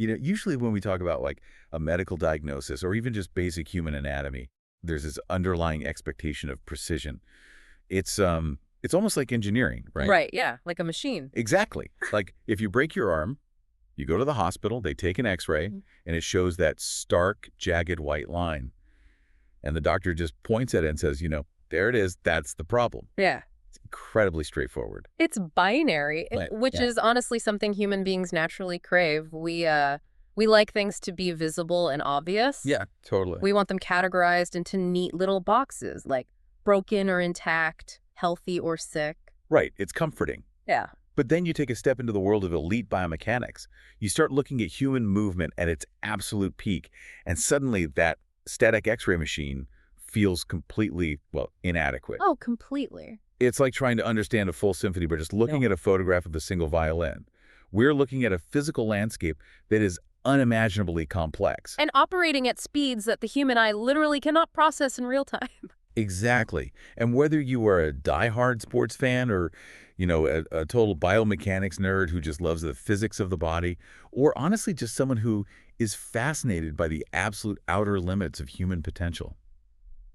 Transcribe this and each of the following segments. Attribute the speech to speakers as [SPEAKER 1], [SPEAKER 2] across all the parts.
[SPEAKER 1] Usually when we talk about like a medical diagnosis or even just basic human anatomy, there's this underlying expectation of precision. It's almost like engineering, right?
[SPEAKER 2] Right, yeah, like a machine.
[SPEAKER 1] Exactly. Like if you break your arm, you go to the hospital, they take an x-ray, and it shows that stark, jagged white line. And the doctor just points at it and says, there it is, that's the problem.
[SPEAKER 2] Yeah.
[SPEAKER 1] It's incredibly straightforward.
[SPEAKER 2] It's binary,
[SPEAKER 1] Right.
[SPEAKER 2] which
[SPEAKER 1] Yeah.
[SPEAKER 2] is honestly something human beings naturally crave. We like things to be visible and obvious.
[SPEAKER 1] Yeah, totally.
[SPEAKER 2] We want them categorized into neat little boxes, like broken or intact, healthy or sick.
[SPEAKER 1] Right. It's comforting.
[SPEAKER 2] Yeah.
[SPEAKER 1] But then you take a step into the world of elite biomechanics. You start looking at human movement at its absolute peak, and suddenly that static x-ray machine feels completely, inadequate.
[SPEAKER 2] Oh, completely.
[SPEAKER 1] It's like trying to understand a full symphony by just looking at a photograph of a single violin. We're looking at a physical landscape that is unimaginably complex.
[SPEAKER 2] And operating at speeds that the human eye literally cannot process in real time.
[SPEAKER 1] Exactly. And whether you are a diehard sports fan or, a total biomechanics nerd who just loves the physics of the body, or honestly just someone who is fascinated by the absolute outer limits of human potential,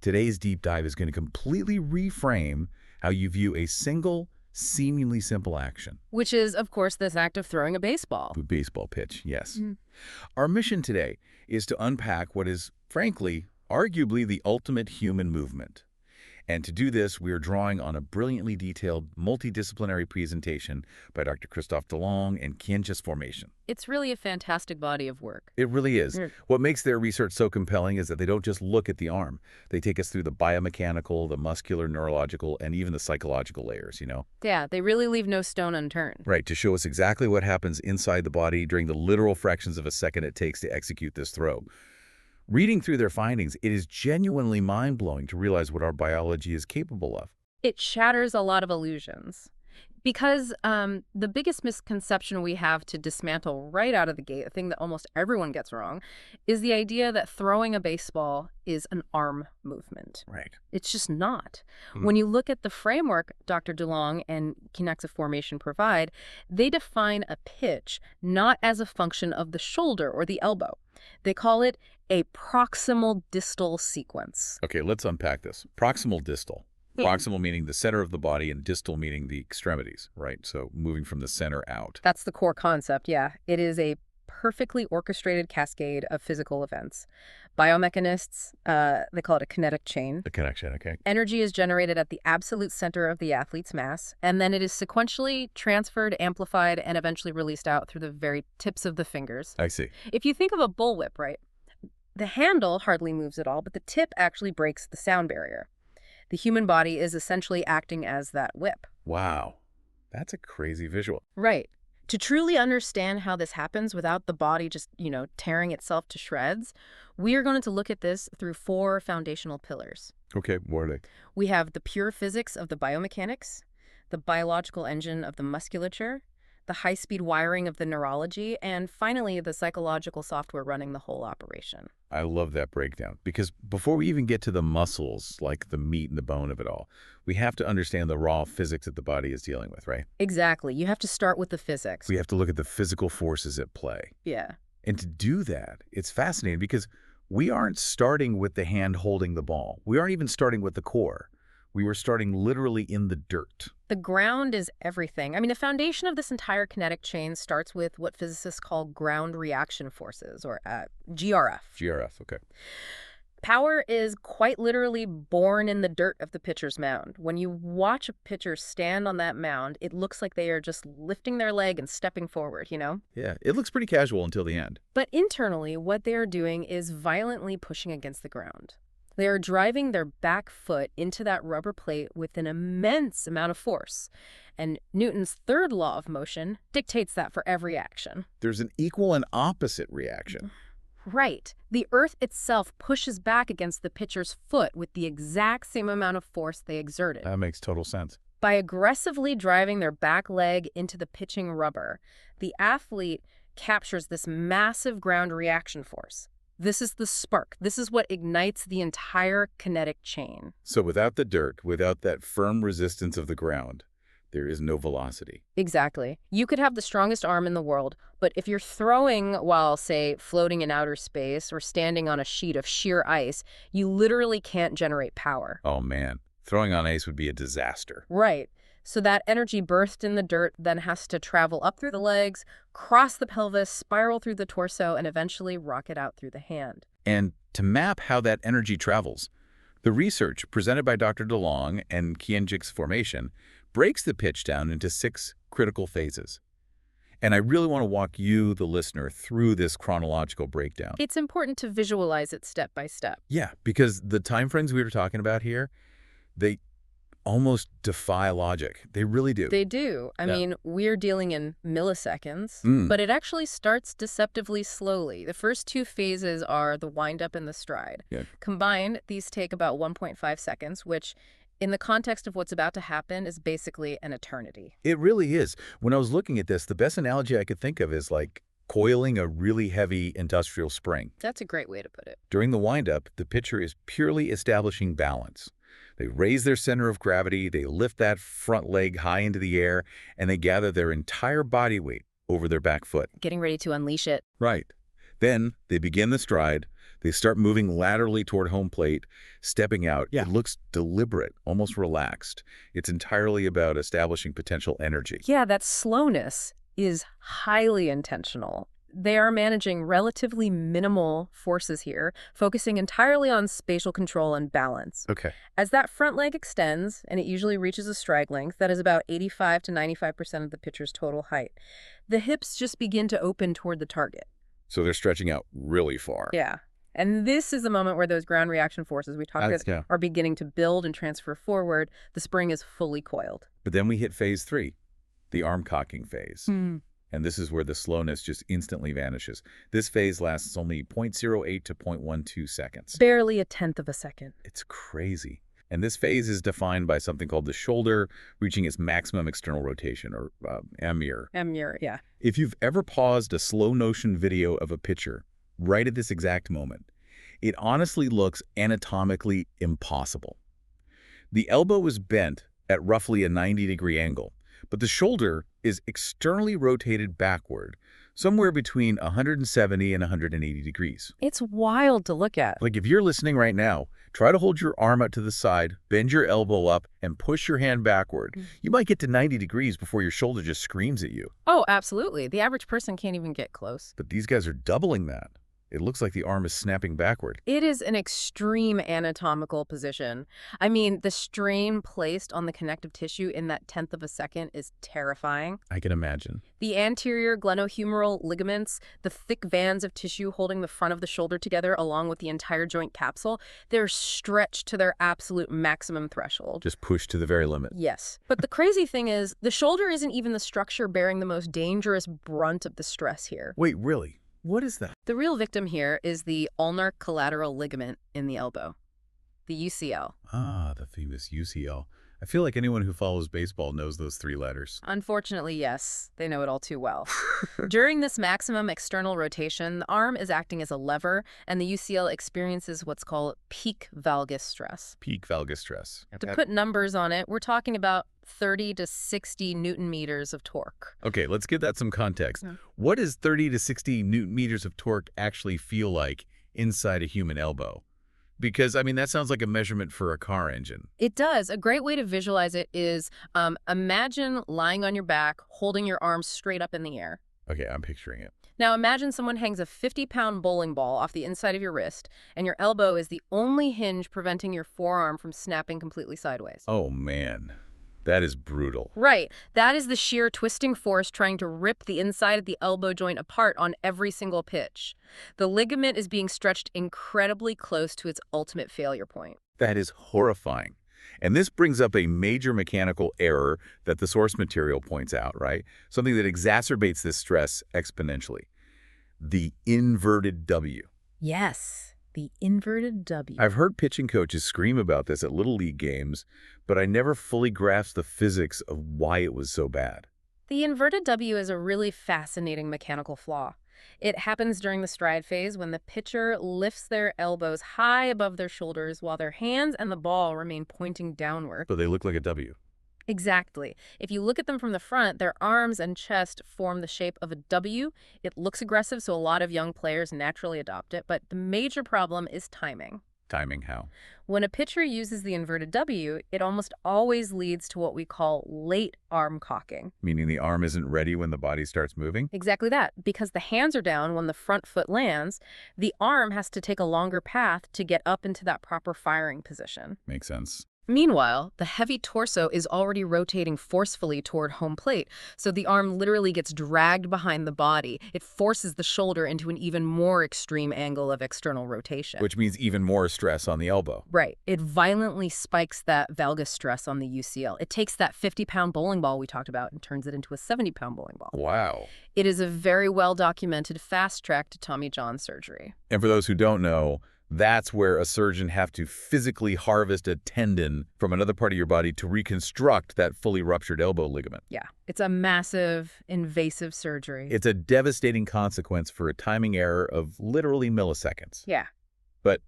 [SPEAKER 1] today's deep dive is going to completely reframe how you view a single, seemingly simple action.
[SPEAKER 2] Which is, of course, this act of throwing a baseball.
[SPEAKER 1] A baseball pitch, yes. Our mission today is to unpack what is, frankly, arguably the ultimate human movement. And to do this, we are drawing on a brilliantly detailed, multidisciplinary presentation by Dr. Christophe Delong and kinetic formation.
[SPEAKER 2] It's really a fantastic body of work.
[SPEAKER 1] It really is. What makes their research so compelling is that they don't just look at the arm. They take us through the biomechanical, the muscular, neurological, and even the psychological layers,
[SPEAKER 2] Yeah, they really leave no stone unturned.
[SPEAKER 1] Right, to show us exactly what happens inside the body during the literal fractions of a second it takes to execute this throw. Reading through their findings, it is genuinely mind-blowing to realize what our biology is capable of.
[SPEAKER 2] It shatters a lot of illusions. Because the biggest misconception we have to dismantle right out of the gate, a thing that almost everyone gets wrong, is the idea that throwing a baseball is an arm movement.
[SPEAKER 1] Right.
[SPEAKER 2] It's just not. When you look at the framework Dr. Delong and kinetic formation provide, they define a pitch not as a function of the shoulder or the elbow. They call it a proximal distal sequence.
[SPEAKER 1] Okay, let's unpack this. Proximal distal. Proximal meaning the center of the body and distal meaning the extremities, right? So moving from the center out.
[SPEAKER 2] That's the core concept, yeah. It is a perfectly orchestrated cascade of physical events. Biomechanists, they call it a kinetic chain.
[SPEAKER 1] The connection, okay.
[SPEAKER 2] Energy is generated at the absolute center of the athlete's mass, and then it is sequentially transferred, amplified, and eventually released out through the very tips of the fingers.
[SPEAKER 1] I see.
[SPEAKER 2] If you think of a bullwhip, right, the handle hardly moves at all, but the tip actually breaks the sound barrier. The human body is essentially acting as that whip.
[SPEAKER 1] Wow. That's a crazy visual.
[SPEAKER 2] Right. To truly understand how this happens without the body just, tearing itself to shreds, we are going to look at this through 4 foundational pillars.
[SPEAKER 1] Okay, what are they?
[SPEAKER 2] We have the pure physics of the biomechanics, the biological engine of the musculature, the high-speed wiring of the neurology, and finally, the psychological software running the whole operation.
[SPEAKER 1] I love that breakdown because before we even get to the muscles, like the meat and the bone of it all, we have to understand the raw physics that the body is dealing with, right?
[SPEAKER 2] Exactly. You have to start with the physics.
[SPEAKER 1] We have to look at the physical forces at play.
[SPEAKER 2] Yeah.
[SPEAKER 1] And to do that, it's fascinating because we aren't starting with the hand holding the ball. We aren't even starting with the core. We were starting literally in the dirt.
[SPEAKER 2] The ground is everything. I mean, the foundation of this entire kinetic chain starts with what physicists call ground reaction forces, or GRF.
[SPEAKER 1] GRF, okay.
[SPEAKER 2] Power is quite literally born in the dirt of the pitcher's mound. When you watch a pitcher stand on that mound, it looks like they are just lifting their leg and stepping forward,
[SPEAKER 1] Yeah, it looks pretty casual until the end.
[SPEAKER 2] But internally, what they are doing is violently pushing against the ground. They are driving their back foot into that rubber plate with an immense amount of force. And Newton's third law of motion dictates that for every action.
[SPEAKER 1] There's an equal and opposite reaction.
[SPEAKER 2] Right. The earth itself pushes back against the pitcher's foot with the exact same amount of force they exerted.
[SPEAKER 1] That makes total sense.
[SPEAKER 2] By aggressively driving their back leg into the pitching rubber, the athlete captures this massive ground reaction force. This is the spark. This is what ignites the entire kinetic chain.
[SPEAKER 1] So without the dirt, without that firm resistance of the ground, There is no velocity.
[SPEAKER 2] Exactly. You could have the strongest arm in the world, but if you're throwing while, say, floating in outer space or standing on a sheet of sheer ice, you literally can't generate power.
[SPEAKER 1] Oh, man. Throwing on ice would be a disaster.
[SPEAKER 2] Right. So that energy burst in the dirt then has to travel up through the legs, cross the pelvis, spiral through the torso, and eventually rocket out through the hand.
[SPEAKER 1] And to map how that energy travels, the research presented by Dr. Delong and kinetic formation breaks the pitch down into 6 critical phases. And I really want to walk you, the listener, through this chronological breakdown.
[SPEAKER 2] It's important to visualize it step by step.
[SPEAKER 1] Yeah, because the time frames we were talking about here, they almost defy logic. They really do.
[SPEAKER 2] They do. I mean, we're dealing in milliseconds, but it actually starts deceptively slowly. The first 2 phases are the wind-up and the stride.
[SPEAKER 1] Yeah.
[SPEAKER 2] Combined, these take about 1.5 seconds, which, in the context of what's about to happen, is basically an eternity.
[SPEAKER 1] It really is. When I was looking at this, the best analogy I could think of is like coiling a really heavy industrial spring.
[SPEAKER 2] That's a great way to put it.
[SPEAKER 1] During the wind-up, the pitcher is purely establishing balance. They raise their center of gravity, they lift that front leg high into the air, and they gather their entire body weight over their back foot.
[SPEAKER 2] Getting ready to unleash it.
[SPEAKER 1] Right. Then they begin the stride. They start moving laterally toward home plate, stepping out.
[SPEAKER 2] Yeah.
[SPEAKER 1] It looks deliberate, almost relaxed. It's entirely about establishing potential energy.
[SPEAKER 2] Yeah, that slowness is highly intentional. They are managing relatively minimal forces here, focusing entirely on spatial control and balance.
[SPEAKER 1] Okay.
[SPEAKER 2] As that front leg extends, and it usually reaches a stride length that is about 85 to 95% of the pitcher's total height, the hips just begin to open toward the target.
[SPEAKER 1] So they're stretching out really far.
[SPEAKER 2] Yeah. And this is the moment where those ground reaction forces we talked about are beginning to build and transfer forward. The spring is fully coiled.
[SPEAKER 1] But then we hit phase 3, the arm cocking phase. And this is where the slowness just instantly vanishes. This phase lasts only 0.08 to 0.12 seconds.
[SPEAKER 2] Barely a tenth of a second.
[SPEAKER 1] It's crazy. And this phase is defined by something called the shoulder reaching its maximum external rotation, or MR.
[SPEAKER 2] MR, yeah.
[SPEAKER 1] If you've ever paused a slow motion video of a pitcher right at this exact moment, it honestly looks anatomically impossible. The elbow is bent at roughly a 90-degree angle, but the shoulder is externally rotated backward, somewhere between 170 and 180 degrees.
[SPEAKER 2] It's wild to look at.
[SPEAKER 1] Like if you're listening right now, try to hold your arm out to the side, bend your elbow up, and push your hand backward. You might get to 90 degrees before your shoulder just screams at you.
[SPEAKER 2] Oh, absolutely. The average person can't even get close.
[SPEAKER 1] But these guys are doubling that. It looks like the arm is snapping backward.
[SPEAKER 2] It is an extreme anatomical position. I mean, the strain placed on the connective tissue in that tenth of a second is terrifying.
[SPEAKER 1] I can imagine.
[SPEAKER 2] The anterior glenohumeral ligaments, the thick bands of tissue holding the front of the shoulder together along with the entire joint capsule, they're stretched to their absolute maximum threshold.
[SPEAKER 1] Just pushed to the very limit.
[SPEAKER 2] Yes. But the crazy thing is, the shoulder isn't even the structure bearing the most dangerous brunt of the stress here.
[SPEAKER 1] Wait, really? What is that?
[SPEAKER 2] The real victim here is the ulnar collateral ligament in the elbow, the UCL.
[SPEAKER 1] Ah, the famous UCL. I feel like anyone who follows baseball knows those 3 letters.
[SPEAKER 2] Unfortunately, yes, they know it all too well. During this maximum external rotation, the arm is acting as a lever, and the UCL experiences what's called peak valgus stress.
[SPEAKER 1] Peak valgus stress.
[SPEAKER 2] To put numbers on it, we're talking about 30 to 60 newton meters of torque.
[SPEAKER 1] Okay, let's give that some context. What does 30 to 60 newton meters of torque actually feel like inside a human elbow? Because, I mean, that sounds like a measurement for a car engine.
[SPEAKER 2] It does. A great way to visualize it is imagine lying on your back, holding your arms straight up in the air.
[SPEAKER 1] Okay, I'm picturing it.
[SPEAKER 2] Now imagine someone hangs a 50-pound bowling ball off the inside of your wrist, and your elbow is the only hinge preventing your forearm from snapping completely sideways.
[SPEAKER 1] Oh, man. That is brutal.
[SPEAKER 2] Right. That is the sheer twisting force trying to rip the inside of the elbow joint apart on every single pitch. The ligament is being stretched incredibly close to its ultimate failure point.
[SPEAKER 1] That is horrifying. And this brings up a major mechanical error that the source material points out, right? Something that exacerbates this stress exponentially. The inverted W.
[SPEAKER 2] Yes. The inverted W.
[SPEAKER 1] I've heard pitching coaches scream about this at Little League games, but I never fully grasped the physics of why it was so bad.
[SPEAKER 2] The inverted W is a really fascinating mechanical flaw. It happens during the stride phase when the pitcher lifts their elbows high above their shoulders while their hands and the ball remain pointing downward.
[SPEAKER 1] So they look like a W.
[SPEAKER 2] Exactly. If you look at them from the front, their arms and chest form the shape of a W. It looks aggressive, so a lot of young players naturally adopt it, but the major problem is timing.
[SPEAKER 1] Timing how?
[SPEAKER 2] When a pitcher uses the inverted W, it almost always leads to what we call late arm cocking.
[SPEAKER 1] Meaning the arm isn't ready when the body starts moving?
[SPEAKER 2] Exactly that. Because the hands are down when the front foot lands, the arm has to take a longer path to get up into that proper firing position.
[SPEAKER 1] Makes sense.
[SPEAKER 2] Meanwhile, the heavy torso is already rotating forcefully toward home plate, so the arm literally gets dragged behind the body. It forces the shoulder into an even more extreme angle of external rotation.
[SPEAKER 1] Which means even more stress on the elbow.
[SPEAKER 2] Right. It violently spikes that valgus stress on the UCL. It takes that 50-pound bowling ball we talked about and turns it into a 70-pound bowling ball.
[SPEAKER 1] Wow.
[SPEAKER 2] It is a very well-documented fast track to Tommy John surgery.
[SPEAKER 1] And for those who don't know, that's where a surgeon have to physically harvest a tendon from another part of your body to reconstruct that fully ruptured elbow ligament.
[SPEAKER 2] Yeah, it's a massive, invasive surgery.
[SPEAKER 1] It's a devastating consequence for a timing error of literally milliseconds.
[SPEAKER 2] Yeah.
[SPEAKER 1] But,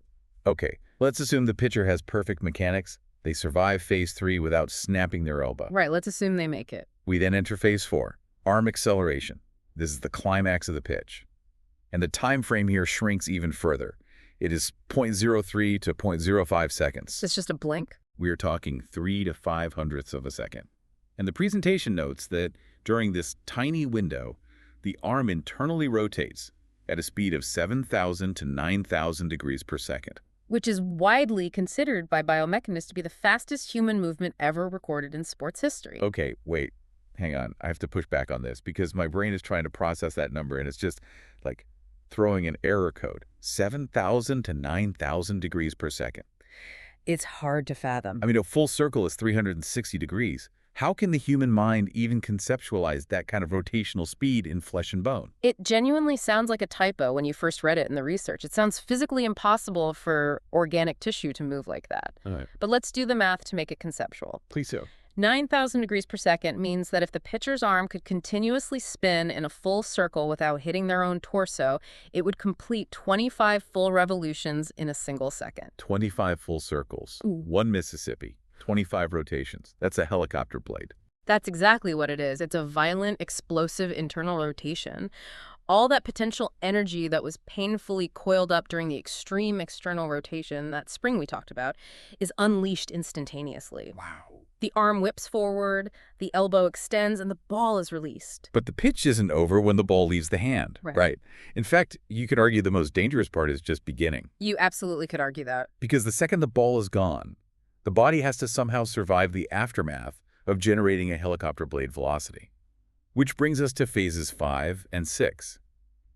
[SPEAKER 1] okay, let's assume the pitcher has perfect mechanics. They survive phase 3 without snapping their elbow.
[SPEAKER 2] Right, let's assume they make it.
[SPEAKER 1] We then enter phase 4, arm acceleration. This is the climax of the pitch. And the time frame here shrinks even further. It is 0.03 to 0.05 seconds.
[SPEAKER 2] It's just a blink?
[SPEAKER 1] We are talking 3 to 5 hundredths of a second. And the presentation notes that during this tiny window, the arm internally rotates at a speed of 7,000 to 9,000 degrees per second.
[SPEAKER 2] Which is widely considered by biomechanists to be the fastest human movement ever recorded in sports history.
[SPEAKER 1] Okay, wait, hang on. I have to push back on this because my brain is trying to process that number and it's just like throwing an error code. 7,000 to 9,000 degrees per second.
[SPEAKER 2] It's hard to fathom.
[SPEAKER 1] I mean, a full circle is 360 degrees. How can the human mind even conceptualize that kind of rotational speed in flesh and bone?
[SPEAKER 2] It genuinely sounds like a typo when you first read it in the research. It sounds physically impossible for organic tissue to move like that.
[SPEAKER 1] All right.
[SPEAKER 2] But let's do the math to make it conceptual.
[SPEAKER 1] Please so.
[SPEAKER 2] 9,000 degrees per second means that if the pitcher's arm could continuously spin in a full circle without hitting their own torso, it would complete 25 full revolutions in a single second.
[SPEAKER 1] 25 full circles.
[SPEAKER 2] Ooh.
[SPEAKER 1] 1 Mississippi. 25 rotations. That's a helicopter blade.
[SPEAKER 2] That's exactly what it is. It's a violent, explosive internal rotation. All that potential energy that was painfully coiled up during the extreme external rotation, that spring we talked about, is unleashed instantaneously.
[SPEAKER 1] Wow.
[SPEAKER 2] The arm whips forward, the elbow extends, and the ball is released.
[SPEAKER 1] But the pitch isn't over when the ball leaves the hand, right? In fact, you could argue the most dangerous part is just beginning.
[SPEAKER 2] You absolutely could argue that.
[SPEAKER 1] Because the second the ball is gone, the body has to somehow survive the aftermath of generating a helicopter blade velocity. Which brings us to phases 5 and 6.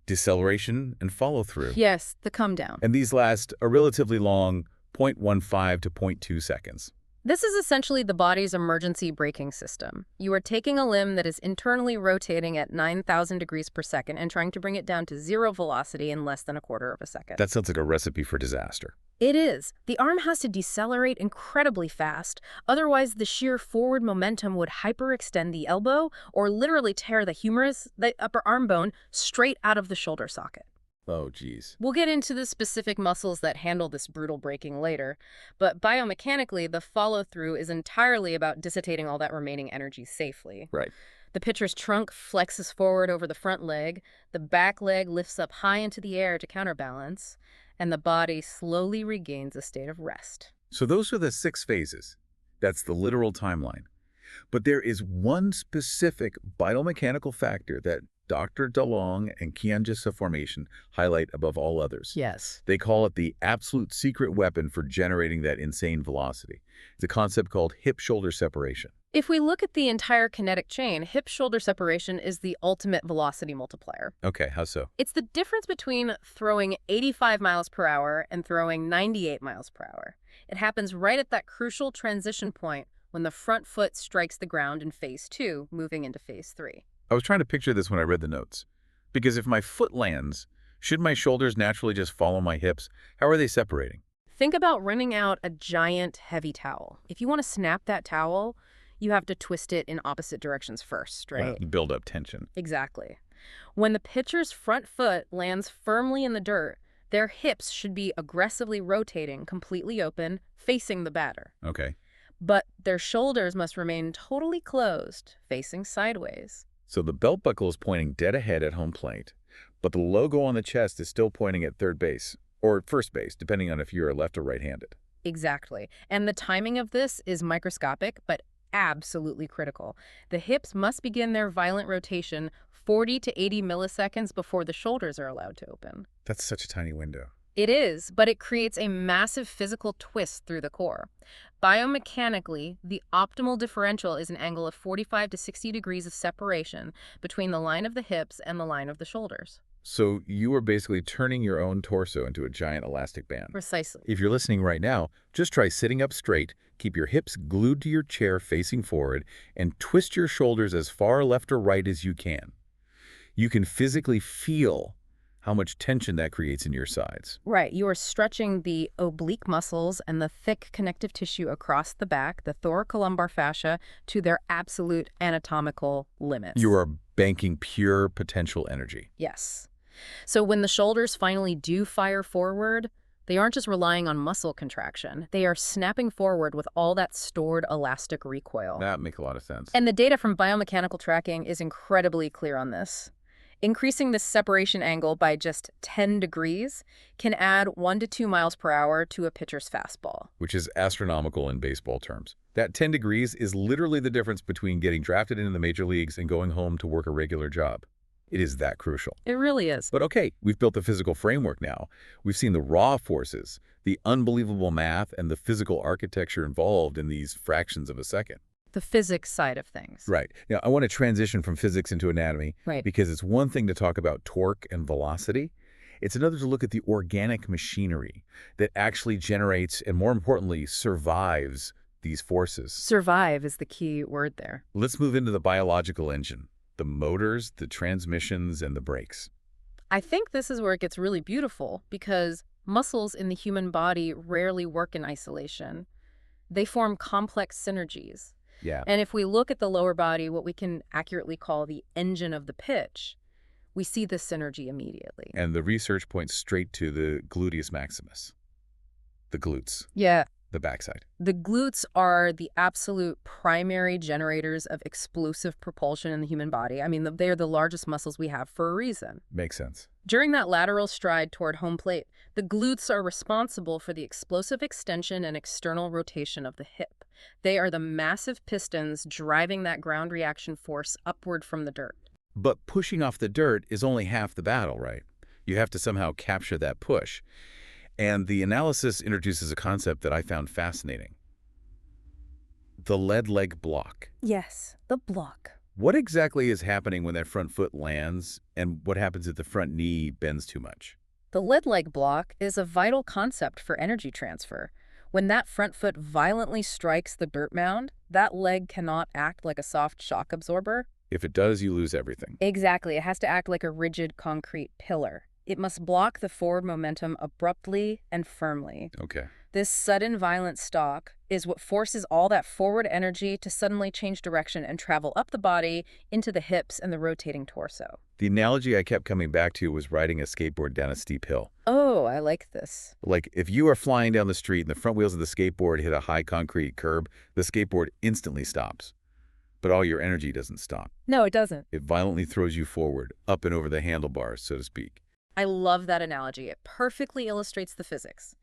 [SPEAKER 1] Deceleration and follow-through.
[SPEAKER 2] Yes, the come down.
[SPEAKER 1] And these last a relatively long 0.15 to 0.2 seconds.
[SPEAKER 2] This is essentially the body's emergency braking system. You are taking a limb that is internally rotating at 9,000 degrees per second and trying to bring it down to zero velocity in less than a quarter of a second.
[SPEAKER 1] That sounds like a recipe for disaster.
[SPEAKER 2] It is. The arm has to decelerate incredibly fast. Otherwise, the sheer forward momentum would hyperextend the elbow or literally tear the humerus, the upper arm bone, straight out of the shoulder socket.
[SPEAKER 1] Oh, geez.
[SPEAKER 2] We'll get into the specific muscles that handle this brutal braking later, but biomechanically, the follow-through is entirely about dissipating all that remaining energy safely.
[SPEAKER 1] Right.
[SPEAKER 2] The pitcher's trunk flexes forward over the front leg, the back leg lifts up high into the air to counterbalance, and the body slowly regains a state of rest.
[SPEAKER 1] So those are the 6 phases. That's the literal timeline. But there is one specific biomechanical factor that Dr. Delong and Kinetic formation highlight above all others.
[SPEAKER 2] Yes.
[SPEAKER 1] They call it the absolute secret weapon for generating that insane velocity. It's a concept called hip-shoulder separation.
[SPEAKER 2] If we look at the entire kinetic chain, hip-shoulder separation is the ultimate velocity multiplier.
[SPEAKER 1] Okay, how so?
[SPEAKER 2] It's the difference between throwing 85 miles per hour and throwing 98 miles per hour. It happens right at that crucial transition point when the front foot strikes the ground in phase 2, moving into phase 3.
[SPEAKER 1] I was trying to picture this when I read the notes. Because if my foot lands, should my shoulders naturally just follow my hips? How are they separating?
[SPEAKER 2] Think about running out a giant, heavy towel. If you want to snap that towel, you have to twist it in opposite directions first, right?
[SPEAKER 1] Well, build up tension.
[SPEAKER 2] Exactly. When the pitcher's front foot lands firmly in the dirt, their hips should be aggressively rotating, completely open, facing the batter.
[SPEAKER 1] Okay.
[SPEAKER 2] But their shoulders must remain totally closed, facing sideways.
[SPEAKER 1] So the belt buckle is pointing dead ahead at home plate, but the logo on the chest is still pointing at third base, or first base, depending on if you're left or right-handed.
[SPEAKER 2] Exactly. And the timing of this is microscopic, but absolutely critical. The hips must begin their violent rotation 40 to 80 milliseconds before the shoulders are allowed to open.
[SPEAKER 1] That's such a tiny window.
[SPEAKER 2] It is, but it creates a massive physical twist through the core. Biomechanically, the optimal differential is an angle of 45 to 60 degrees of separation between the line of the hips and the line of the shoulders.
[SPEAKER 1] So you are basically turning your own torso into a giant elastic band.
[SPEAKER 2] Precisely.
[SPEAKER 1] If you're listening right now, just try sitting up straight, keep your hips glued to your chair facing forward, and twist your shoulders as far left or right as you can. You can physically feel how much tension that creates in your sides.
[SPEAKER 2] Right. You are stretching the oblique muscles and the thick connective tissue across the back, the thoracolumbar fascia, to their absolute anatomical limits.
[SPEAKER 1] You are banking pure potential energy.
[SPEAKER 2] Yes. So when the shoulders finally do fire forward, they aren't just relying on muscle contraction. They are snapping forward with all that stored elastic recoil.
[SPEAKER 1] That makes a lot of sense.
[SPEAKER 2] And the data from biomechanical tracking is incredibly clear on this. Increasing this separation angle by just 10 degrees can add 1 to 2 miles per hour to a pitcher's fastball.
[SPEAKER 1] Which is astronomical in baseball terms. That 10 degrees is literally the difference between getting drafted into the major leagues and going home to work a regular job. It is that crucial.
[SPEAKER 2] It really is.
[SPEAKER 1] But okay, we've built the physical framework now. We've seen the raw forces, the unbelievable math, and the physical architecture involved in these fractions of a second.
[SPEAKER 2] The physics side of things.
[SPEAKER 1] Right. Now, I want to transition from physics into anatomy.
[SPEAKER 2] Right.
[SPEAKER 1] Because it's one thing to talk about torque and velocity. It's another to look at the organic machinery that actually generates and, more importantly, survives these forces.
[SPEAKER 2] Survive is the key word there.
[SPEAKER 1] Let's move into the biological engine, the motors, the transmissions, and the brakes.
[SPEAKER 2] I think this is where it gets really beautiful because muscles in the human body rarely work in isolation. They form complex synergies.
[SPEAKER 1] Yeah.
[SPEAKER 2] And if we look at the lower body, what we can accurately call the engine of the pitch, we see this synergy immediately.
[SPEAKER 1] And the research points straight to the gluteus maximus, the glutes,
[SPEAKER 2] Yeah.
[SPEAKER 1] the backside.
[SPEAKER 2] The glutes are the absolute primary generators of explosive propulsion in the human body. I mean, they're the largest muscles we have for a reason.
[SPEAKER 1] Makes sense.
[SPEAKER 2] During that lateral stride toward home plate, the glutes are responsible for the explosive extension and external rotation of the hip. They are the massive pistons driving that ground reaction force upward from the dirt.
[SPEAKER 1] But pushing off the dirt is only half the battle, right? You have to somehow capture that push. And the analysis introduces a concept that I found fascinating. The lead leg block.
[SPEAKER 2] Yes, the block.
[SPEAKER 1] What exactly is happening when that front foot lands, and what happens if the front knee bends too much?
[SPEAKER 2] The lead leg block is a vital concept for energy transfer. When that front foot violently strikes the dirt mound, that leg cannot act like a soft shock absorber.
[SPEAKER 1] If it does, you lose everything.
[SPEAKER 2] Exactly. It has to act like a rigid concrete pillar. It must block the forward momentum abruptly and firmly.
[SPEAKER 1] Okay.
[SPEAKER 2] This sudden violent stop is what forces all that forward energy to suddenly change direction and travel up the body into the hips and the rotating torso.
[SPEAKER 1] The analogy I kept coming back to was riding a skateboard down a steep hill.
[SPEAKER 2] Oh, I like this.
[SPEAKER 1] Like, if you are flying down the street and the front wheels of the skateboard hit a high concrete curb, the skateboard instantly stops. But all your energy doesn't stop.
[SPEAKER 2] No, it doesn't.
[SPEAKER 1] It violently throws you forward, up and over the handlebars, so to speak.
[SPEAKER 2] I love that analogy. It perfectly illustrates the physics.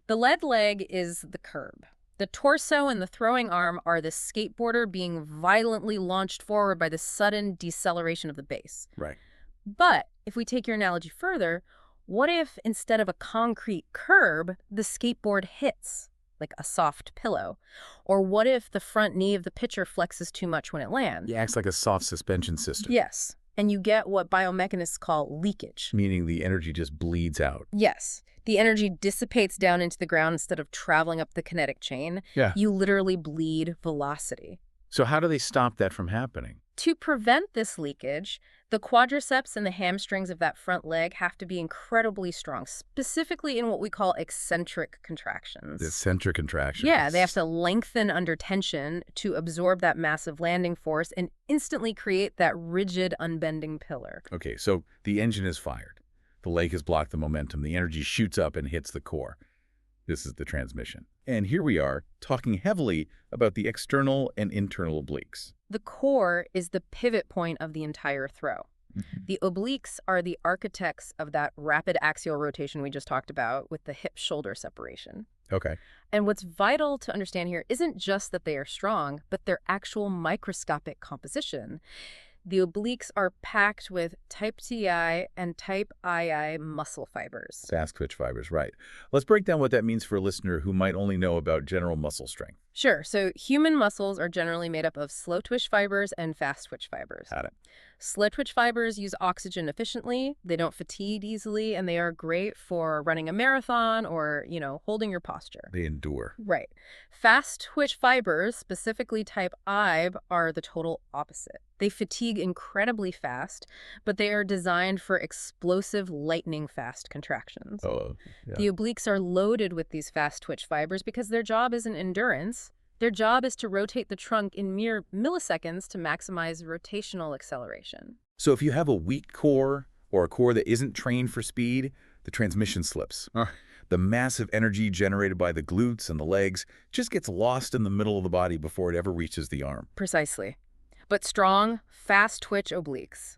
[SPEAKER 2] The lead leg is the curb. The torso and the throwing arm are the skateboarder being violently launched forward by the sudden deceleration of the base.
[SPEAKER 1] Right.
[SPEAKER 2] But if we take your analogy further, what if instead of a concrete curb, the skateboard hits, like a soft pillow? Or what if the front knee of the pitcher flexes too much when it lands?
[SPEAKER 1] It acts like a soft suspension system.
[SPEAKER 2] Yes. And you get what biomechanists call leakage.
[SPEAKER 1] Meaning the energy just bleeds out.
[SPEAKER 2] Yes. The energy dissipates down into the ground instead of traveling up the kinetic chain.
[SPEAKER 1] Yeah.
[SPEAKER 2] You literally bleed velocity.
[SPEAKER 1] So how do they stop that from happening?
[SPEAKER 2] To prevent this leakage, the quadriceps and the hamstrings of that front leg have to be incredibly strong, specifically in what we call eccentric contractions.
[SPEAKER 1] The eccentric contractions.
[SPEAKER 2] Yeah, they have to lengthen under tension to absorb that massive landing force and instantly create that rigid, unbending pillar.
[SPEAKER 1] Okay, so the engine is fired. The leg has blocked the momentum. The energy shoots up and hits the core. This is the transmission. And here we are, talking heavily about the external and internal obliques.
[SPEAKER 2] The core is the pivot point of the entire throw. The obliques are the architects of that rapid axial rotation we just talked about with the hip-shoulder separation.
[SPEAKER 1] Okay.
[SPEAKER 2] And what's vital to understand here isn't just that they are strong, but their actual microscopic composition. The obliques are packed with type TI and type II muscle fibers.
[SPEAKER 1] Fast twitch fibers, right. Let's break down what that means for a listener who might only know about general muscle strength.
[SPEAKER 2] Sure, so human muscles are generally made up of slow twitch fibers and fast twitch fibers.
[SPEAKER 1] Got it.
[SPEAKER 2] Slow twitch fibers use oxygen efficiently, they don't fatigue easily, and they are great for running a marathon or, holding your posture.
[SPEAKER 1] They endure.
[SPEAKER 2] Right. Fast twitch fibers, specifically type I, are the total opposite. They fatigue incredibly fast, but they are designed for explosive, lightning-fast contractions.
[SPEAKER 1] Oh, yeah.
[SPEAKER 2] The obliques are loaded with these fast twitch fibers because their job isn't endurance. Their job is to rotate the trunk in mere milliseconds to maximize rotational acceleration.
[SPEAKER 1] So if you have a weak core or a core that isn't trained for speed, the transmission slips. The massive energy generated by the glutes and the legs just gets lost in the middle of the body before it ever reaches the arm.
[SPEAKER 2] Precisely. But strong, fast-twitch obliques.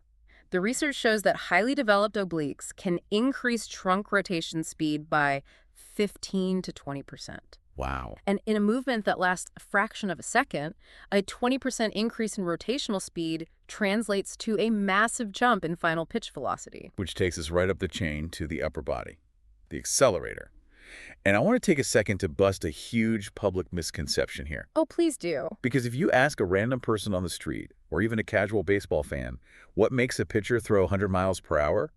[SPEAKER 2] The research shows that highly developed obliques can increase trunk rotation speed by 15 to 20%.
[SPEAKER 1] Wow.
[SPEAKER 2] And in a movement that lasts a fraction of a second, a 20% increase in rotational speed translates to a massive jump in final pitch velocity.
[SPEAKER 1] Which takes us right up the chain to the upper body, the accelerator. And I want to take a second to bust a huge public misconception here.
[SPEAKER 2] Oh, please do.
[SPEAKER 1] Because if you ask a random person on the street, or even a casual baseball fan, what makes a pitcher throw 100 miles per hour,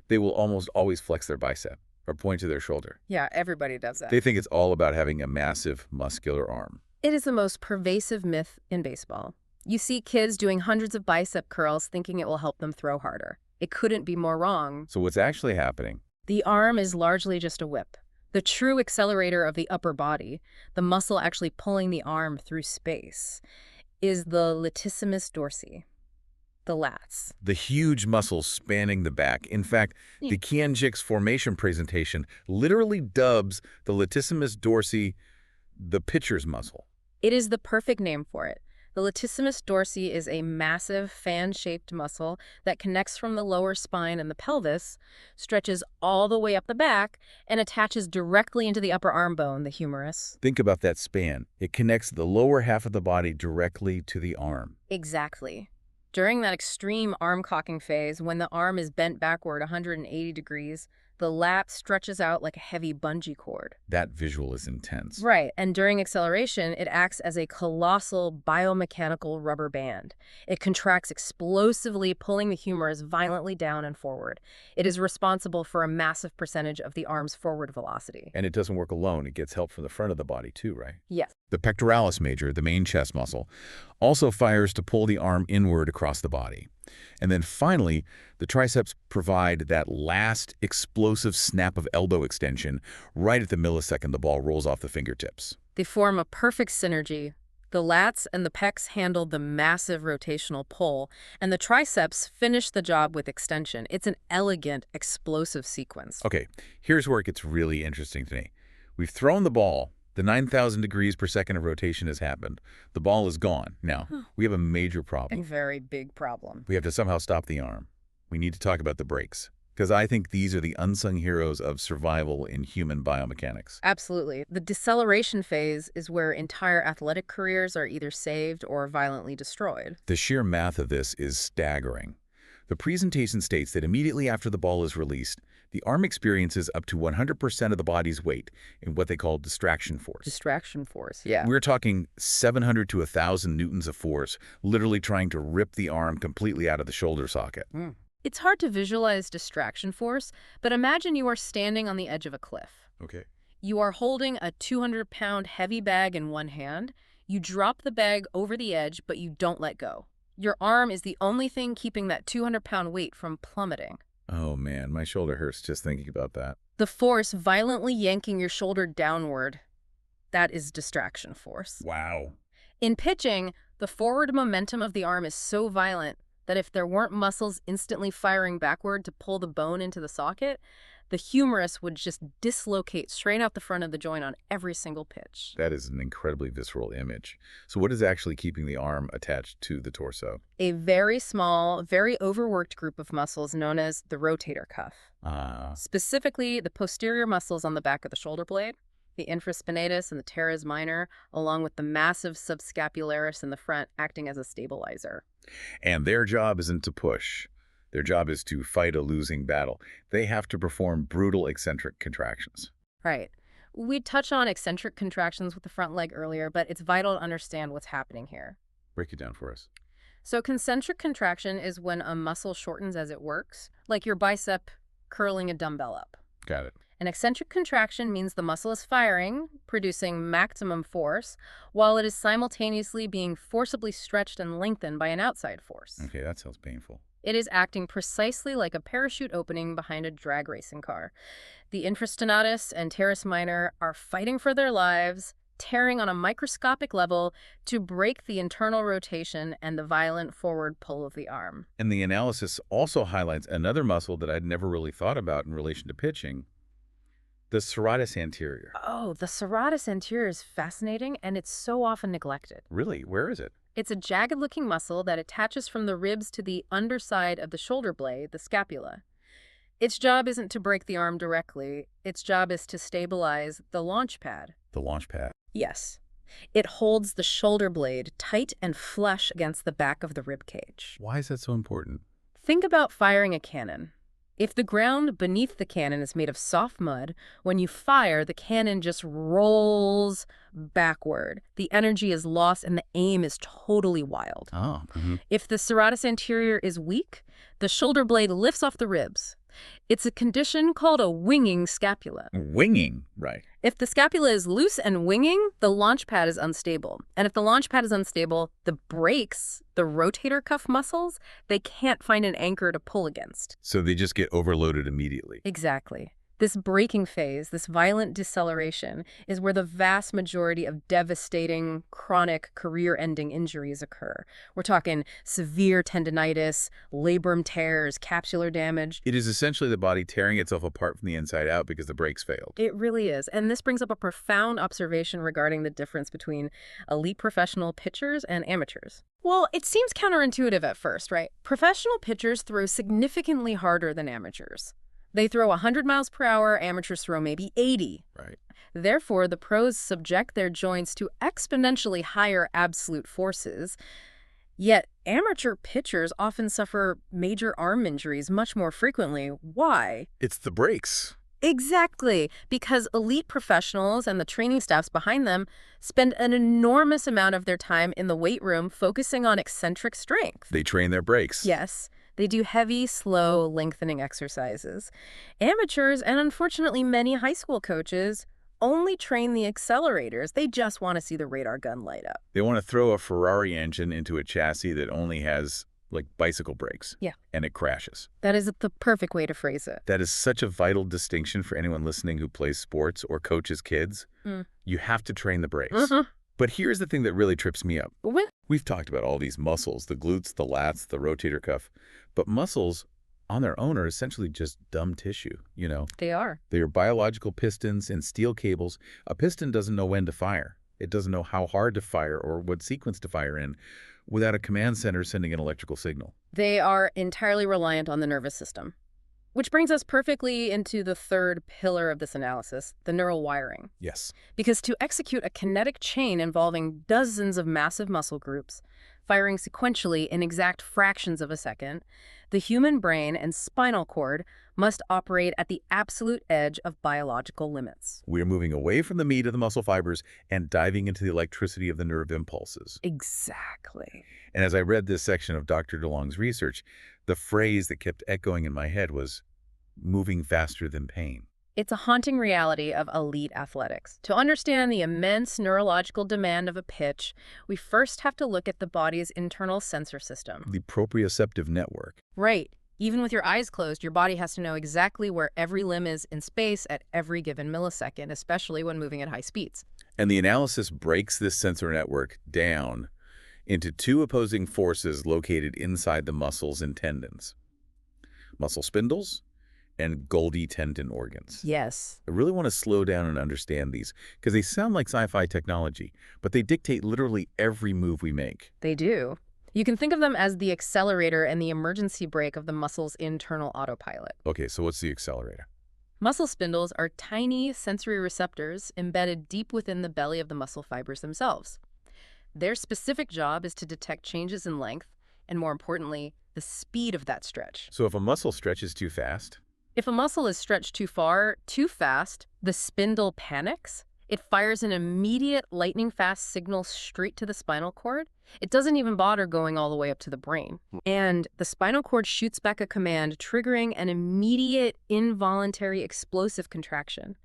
[SPEAKER 1] they will almost always flex their bicep or point to their shoulder.
[SPEAKER 2] Yeah, everybody does that.
[SPEAKER 1] They think it's all about having a massive muscular arm.
[SPEAKER 2] It is the most pervasive myth in baseball. You see kids doing hundreds of bicep curls thinking it will help them throw harder. It couldn't be more wrong.
[SPEAKER 1] So what's actually happening?
[SPEAKER 2] The arm is largely just a whip. The true accelerator of the upper body, the muscle actually pulling the arm through space, is the latissimus dorsi, the lats.
[SPEAKER 1] The huge muscles spanning the back. In fact, the Kinetic formation presentation literally dubs the latissimus dorsi the pitcher's muscle.
[SPEAKER 2] It is the perfect name for it. The latissimus dorsi is a massive fan-shaped muscle that connects from the lower spine and the pelvis, stretches all the way up the back, and attaches directly into the upper arm bone, the humerus.
[SPEAKER 1] Think about that span. It connects the lower half of the body directly to the arm.
[SPEAKER 2] Exactly. During that extreme arm cocking phase, when the arm is bent backward 180 degrees, the lat stretches out like a heavy bungee cord.
[SPEAKER 1] That visual is intense.
[SPEAKER 2] Right, and during acceleration, it acts as a colossal biomechanical rubber band. It contracts explosively, pulling the humerus violently down and forward. It is responsible for a massive percentage of the arm's forward velocity.
[SPEAKER 1] And it doesn't work alone. It gets help from the front of the body too, right?
[SPEAKER 2] Yes.
[SPEAKER 1] The pectoralis major, the main chest muscle, also fires to pull the arm inward across the body. And then finally, the triceps provide that last explosive snap of elbow extension right at the millisecond the ball rolls off the fingertips.
[SPEAKER 2] They form a perfect synergy. The lats and the pecs handle the massive rotational pull, and the triceps finish the job with extension. It's an elegant, explosive sequence.
[SPEAKER 1] Okay, here's where it gets really interesting to me. We've thrown the ball. The 9,000 degrees per second of rotation has happened. The ball is gone. Now, we have a major problem.
[SPEAKER 2] A very big problem.
[SPEAKER 1] We have to somehow stop the arm. We need to talk about the brakes, because I think these are the unsung heroes of survival in human biomechanics.
[SPEAKER 2] Absolutely. The deceleration phase is where entire athletic careers are either saved or violently destroyed.
[SPEAKER 1] The sheer math of this is staggering. The presentation states that immediately after the ball is released, the arm experiences up to 100% of the body's weight in what they call distraction force.
[SPEAKER 2] Distraction force, yeah.
[SPEAKER 1] We're talking 700 to 1,000 newtons of force, literally trying to rip the arm completely out of the shoulder socket.
[SPEAKER 2] It's hard to visualize distraction force, but imagine you are standing on the edge of a cliff.
[SPEAKER 1] Okay.
[SPEAKER 2] You are holding a 200-pound heavy bag in one hand. You drop the bag over the edge, but you don't let go. Your arm is the only thing keeping that 200-pound weight from plummeting.
[SPEAKER 1] Oh man, my shoulder hurts just thinking about that.
[SPEAKER 2] The force violently yanking your shoulder downward, that is distraction force.
[SPEAKER 1] Wow.
[SPEAKER 2] In pitching, the forward momentum of the arm is so violent that if there weren't muscles instantly firing backward to pull the bone into the socket, The humerus would just dislocate straight out the front of the joint on every single pitch.
[SPEAKER 1] That is an incredibly visceral image. So what is actually keeping the arm attached to the torso?
[SPEAKER 2] A very small, very overworked group of muscles known as the rotator cuff. Specifically, the posterior muscles on the back of the shoulder blade, the infraspinatus and the teres minor, along with the massive subscapularis in the front acting as a stabilizer.
[SPEAKER 1] And their job isn't to push. Their job is to fight a losing battle. They have to perform brutal eccentric contractions.
[SPEAKER 2] Right. We touched on eccentric contractions with the front leg earlier, but it's vital to understand what's happening here.
[SPEAKER 1] Break it down for us.
[SPEAKER 2] So concentric contraction is when a muscle shortens as it works, like your bicep curling a dumbbell up.
[SPEAKER 1] Got it.
[SPEAKER 2] An eccentric contraction means the muscle is firing, producing maximum force, while it is simultaneously being forcibly stretched and lengthened by an outside force.
[SPEAKER 1] Okay, that sounds painful.
[SPEAKER 2] It is acting precisely like a parachute opening behind a drag racing car. The infraspinatus and teres minor are fighting for their lives, tearing on a microscopic level to break the internal rotation and the violent forward pull of the arm.
[SPEAKER 1] And the analysis also highlights another muscle that I'd never really thought about in relation to pitching, the serratus anterior.
[SPEAKER 2] Oh, the serratus anterior is fascinating, and it's so often neglected.
[SPEAKER 1] Really? Where is it?
[SPEAKER 2] It's a jagged-looking muscle that attaches from the ribs to the underside of the shoulder blade, the scapula. Its job isn't to break the arm directly. Its job is to stabilize the launch pad.
[SPEAKER 1] The launch pad.
[SPEAKER 2] Yes. It holds the shoulder blade tight and flush against the back of the rib cage.
[SPEAKER 1] Why is that so important?
[SPEAKER 2] Think about firing a cannon. If the ground beneath the cannon is made of soft mud, when you fire, the cannon just rolls backward. The energy is lost and the aim is totally wild.
[SPEAKER 1] Oh.
[SPEAKER 2] If the serratus anterior is weak, the shoulder blade lifts off the ribs. It's a condition called a winging scapula.
[SPEAKER 1] Winging, right.
[SPEAKER 2] If the scapula is loose and winging, the launch pad is unstable. And if the launch pad is unstable, the brakes, the rotator cuff muscles, they can't find an anchor to pull against.
[SPEAKER 1] So they just get overloaded immediately.
[SPEAKER 2] Exactly. This braking phase, this violent deceleration, is where the vast majority of devastating, chronic, career-ending injuries occur. We're talking severe tendinitis, labrum tears, capsular damage.
[SPEAKER 1] It is essentially the body tearing itself apart from the inside out because the brakes failed.
[SPEAKER 2] It really is. And this brings up a profound observation regarding the difference between elite professional pitchers and amateurs. Well, it seems counterintuitive at first, right? Professional pitchers throw significantly harder than amateurs. They throw 100 miles per hour, amateurs throw maybe 80.
[SPEAKER 1] Right.
[SPEAKER 2] Therefore, the pros subject their joints to exponentially higher absolute forces. Yet, amateur pitchers often suffer major arm injuries much more frequently. Why?
[SPEAKER 1] It's the brakes.
[SPEAKER 2] Exactly, because elite professionals and the training staffs behind them spend an enormous amount of their time in the weight room focusing on eccentric strength.
[SPEAKER 1] They train their brakes.
[SPEAKER 2] Yes. They do heavy, slow, lengthening exercises. Amateurs, and unfortunately many high school coaches, only train the accelerators. They just want to see the radar gun light up.
[SPEAKER 1] They want to throw a Ferrari engine into a chassis that only has, like, bicycle brakes.
[SPEAKER 2] Yeah.
[SPEAKER 1] And it crashes.
[SPEAKER 2] That is the perfect way to phrase it.
[SPEAKER 1] That is such a vital distinction for anyone listening who plays sports or coaches kids. You have to train the brakes. But here's the thing that really trips me up.
[SPEAKER 2] What?
[SPEAKER 1] We've talked about all these muscles, the glutes, the lats, the rotator cuff. But muscles on their own are essentially just dumb tissue, you know?
[SPEAKER 2] They are.
[SPEAKER 1] They are biological pistons and steel cables. A piston doesn't know when to fire. It doesn't know how hard to fire or what sequence to fire in without a command center sending an electrical signal.
[SPEAKER 2] They are entirely reliant on the nervous system. Which brings us perfectly into the third pillar of this analysis, the neural wiring.
[SPEAKER 1] Yes.
[SPEAKER 2] Because to execute a kinetic chain involving dozens of massive muscle groups, firing sequentially in exact fractions of a second, the human brain and spinal cord must operate at the absolute edge of biological limits.
[SPEAKER 1] We're moving away from the meat of the muscle fibers and diving into the electricity of the nerve impulses.
[SPEAKER 2] Exactly.
[SPEAKER 1] And as I read this section of Dr. Delong's research, the phrase that kept echoing in my head was moving faster than pain.
[SPEAKER 2] It's a haunting reality of elite athletics. To understand the immense neurological demand of a pitch, we first have to look at the body's internal sensor system.
[SPEAKER 1] The proprioceptive network.
[SPEAKER 2] Right. Even with your eyes closed, your body has to know exactly where every limb is in space at every given millisecond, especially when moving at high speeds.
[SPEAKER 1] And the analysis breaks this sensor network down into two opposing forces located inside the muscles and tendons. Muscle spindles And Golgi tendon organs.
[SPEAKER 2] Yes.
[SPEAKER 1] I really want to slow down and understand these because they sound like sci-fi technology, but they dictate literally every move we make.
[SPEAKER 2] They do. You can think of them as the accelerator and the emergency brake of the muscle's internal autopilot.
[SPEAKER 1] Okay, so what's the accelerator?
[SPEAKER 2] Muscle spindles are tiny sensory receptors embedded deep within the belly of the muscle fibers themselves. Their specific job is to detect changes in length and, more importantly, the speed of that stretch.
[SPEAKER 1] So if a muscle stretches too fast?
[SPEAKER 2] If a muscle is stretched too far, too fast, the spindle panics. It fires an immediate lightning-fast signal straight to the spinal cord. It doesn't even bother going all the way up to the brain. And the spinal cord shoots back a command, triggering an immediate, involuntary, explosive contraction.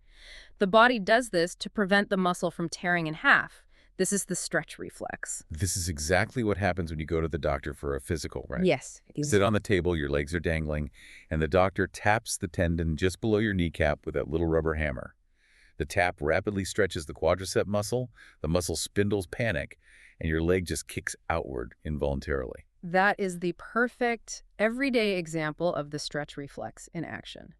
[SPEAKER 2] The body does this to prevent the muscle from tearing in half. This is the stretch reflex.
[SPEAKER 1] This is exactly what happens when you go to the doctor for a physical, right?
[SPEAKER 2] Yes.
[SPEAKER 1] Sit on the table, your legs are dangling, and the doctor taps the tendon just below your kneecap with that little rubber hammer. The tap rapidly stretches the quadricep muscle, the muscle spindles panic, and your leg just kicks outward involuntarily.
[SPEAKER 2] That is the perfect, everyday example of the stretch reflex in action.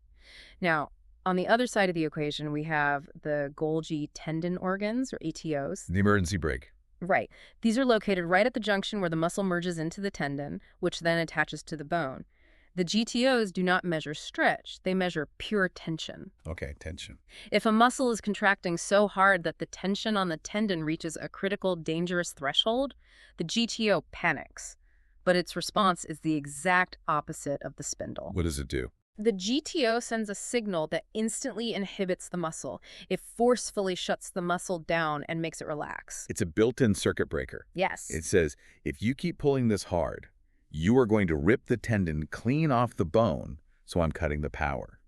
[SPEAKER 2] Now, on the other side of the equation, we have the Golgi tendon organs, or ATOs.
[SPEAKER 1] The emergency brake.
[SPEAKER 2] Right. These are located right at the junction where the muscle merges into the tendon, which then attaches to the bone. The GTOs do not measure stretch. They measure pure tension.
[SPEAKER 1] Okay, tension.
[SPEAKER 2] If a muscle is contracting so hard that the tension on the tendon reaches a critical, dangerous threshold, the GTO panics. But its response is the exact opposite of the spindle.
[SPEAKER 1] What does it do?
[SPEAKER 2] The GTO sends a signal that instantly inhibits the muscle. It forcefully shuts the muscle down and makes it relax.
[SPEAKER 1] It's a built-in circuit breaker.
[SPEAKER 2] Yes.
[SPEAKER 1] It says, if you keep pulling this hard, you are going to rip the tendon clean off the bone, so I'm cutting the power.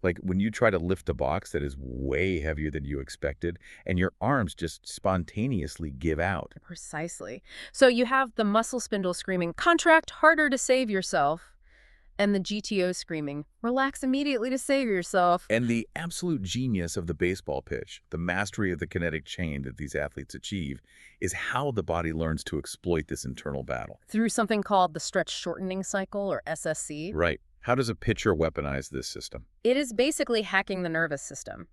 [SPEAKER 1] Like when you try to lift a box that is way heavier than you expected, and your arms just spontaneously give out.
[SPEAKER 2] Precisely. So you have the muscle spindle screaming, contract harder to save yourself, and the GTO screaming, relax immediately to save yourself.
[SPEAKER 1] And the absolute genius of the baseball pitch, the mastery of the kinetic chain that these athletes achieve, is how the body learns to exploit this internal battle.
[SPEAKER 2] Through something called the stretch shortening cycle, or SSC.
[SPEAKER 1] Right. How does a pitcher weaponize this system?
[SPEAKER 2] It is basically hacking the nervous system.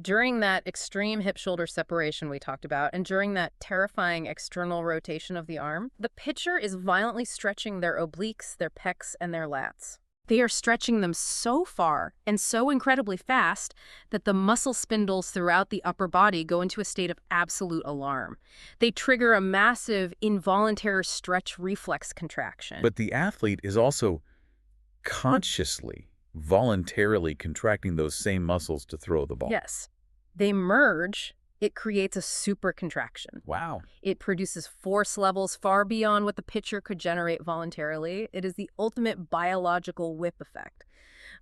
[SPEAKER 2] During that extreme hip-shoulder separation we talked about, and during that terrifying external rotation of the arm, the pitcher is violently stretching their obliques, their pecs, and their lats. They are stretching them so far and so incredibly fast that the muscle spindles throughout the upper body go into a state of absolute alarm. They trigger a massive involuntary stretch reflex contraction.
[SPEAKER 1] But the athlete is also consciously, voluntarily contracting those same muscles to throw the ball.
[SPEAKER 2] Yes. They merge. It creates a super contraction.
[SPEAKER 1] Wow.
[SPEAKER 2] It produces force levels far beyond what the pitcher could generate voluntarily. It is the ultimate biological whip effect.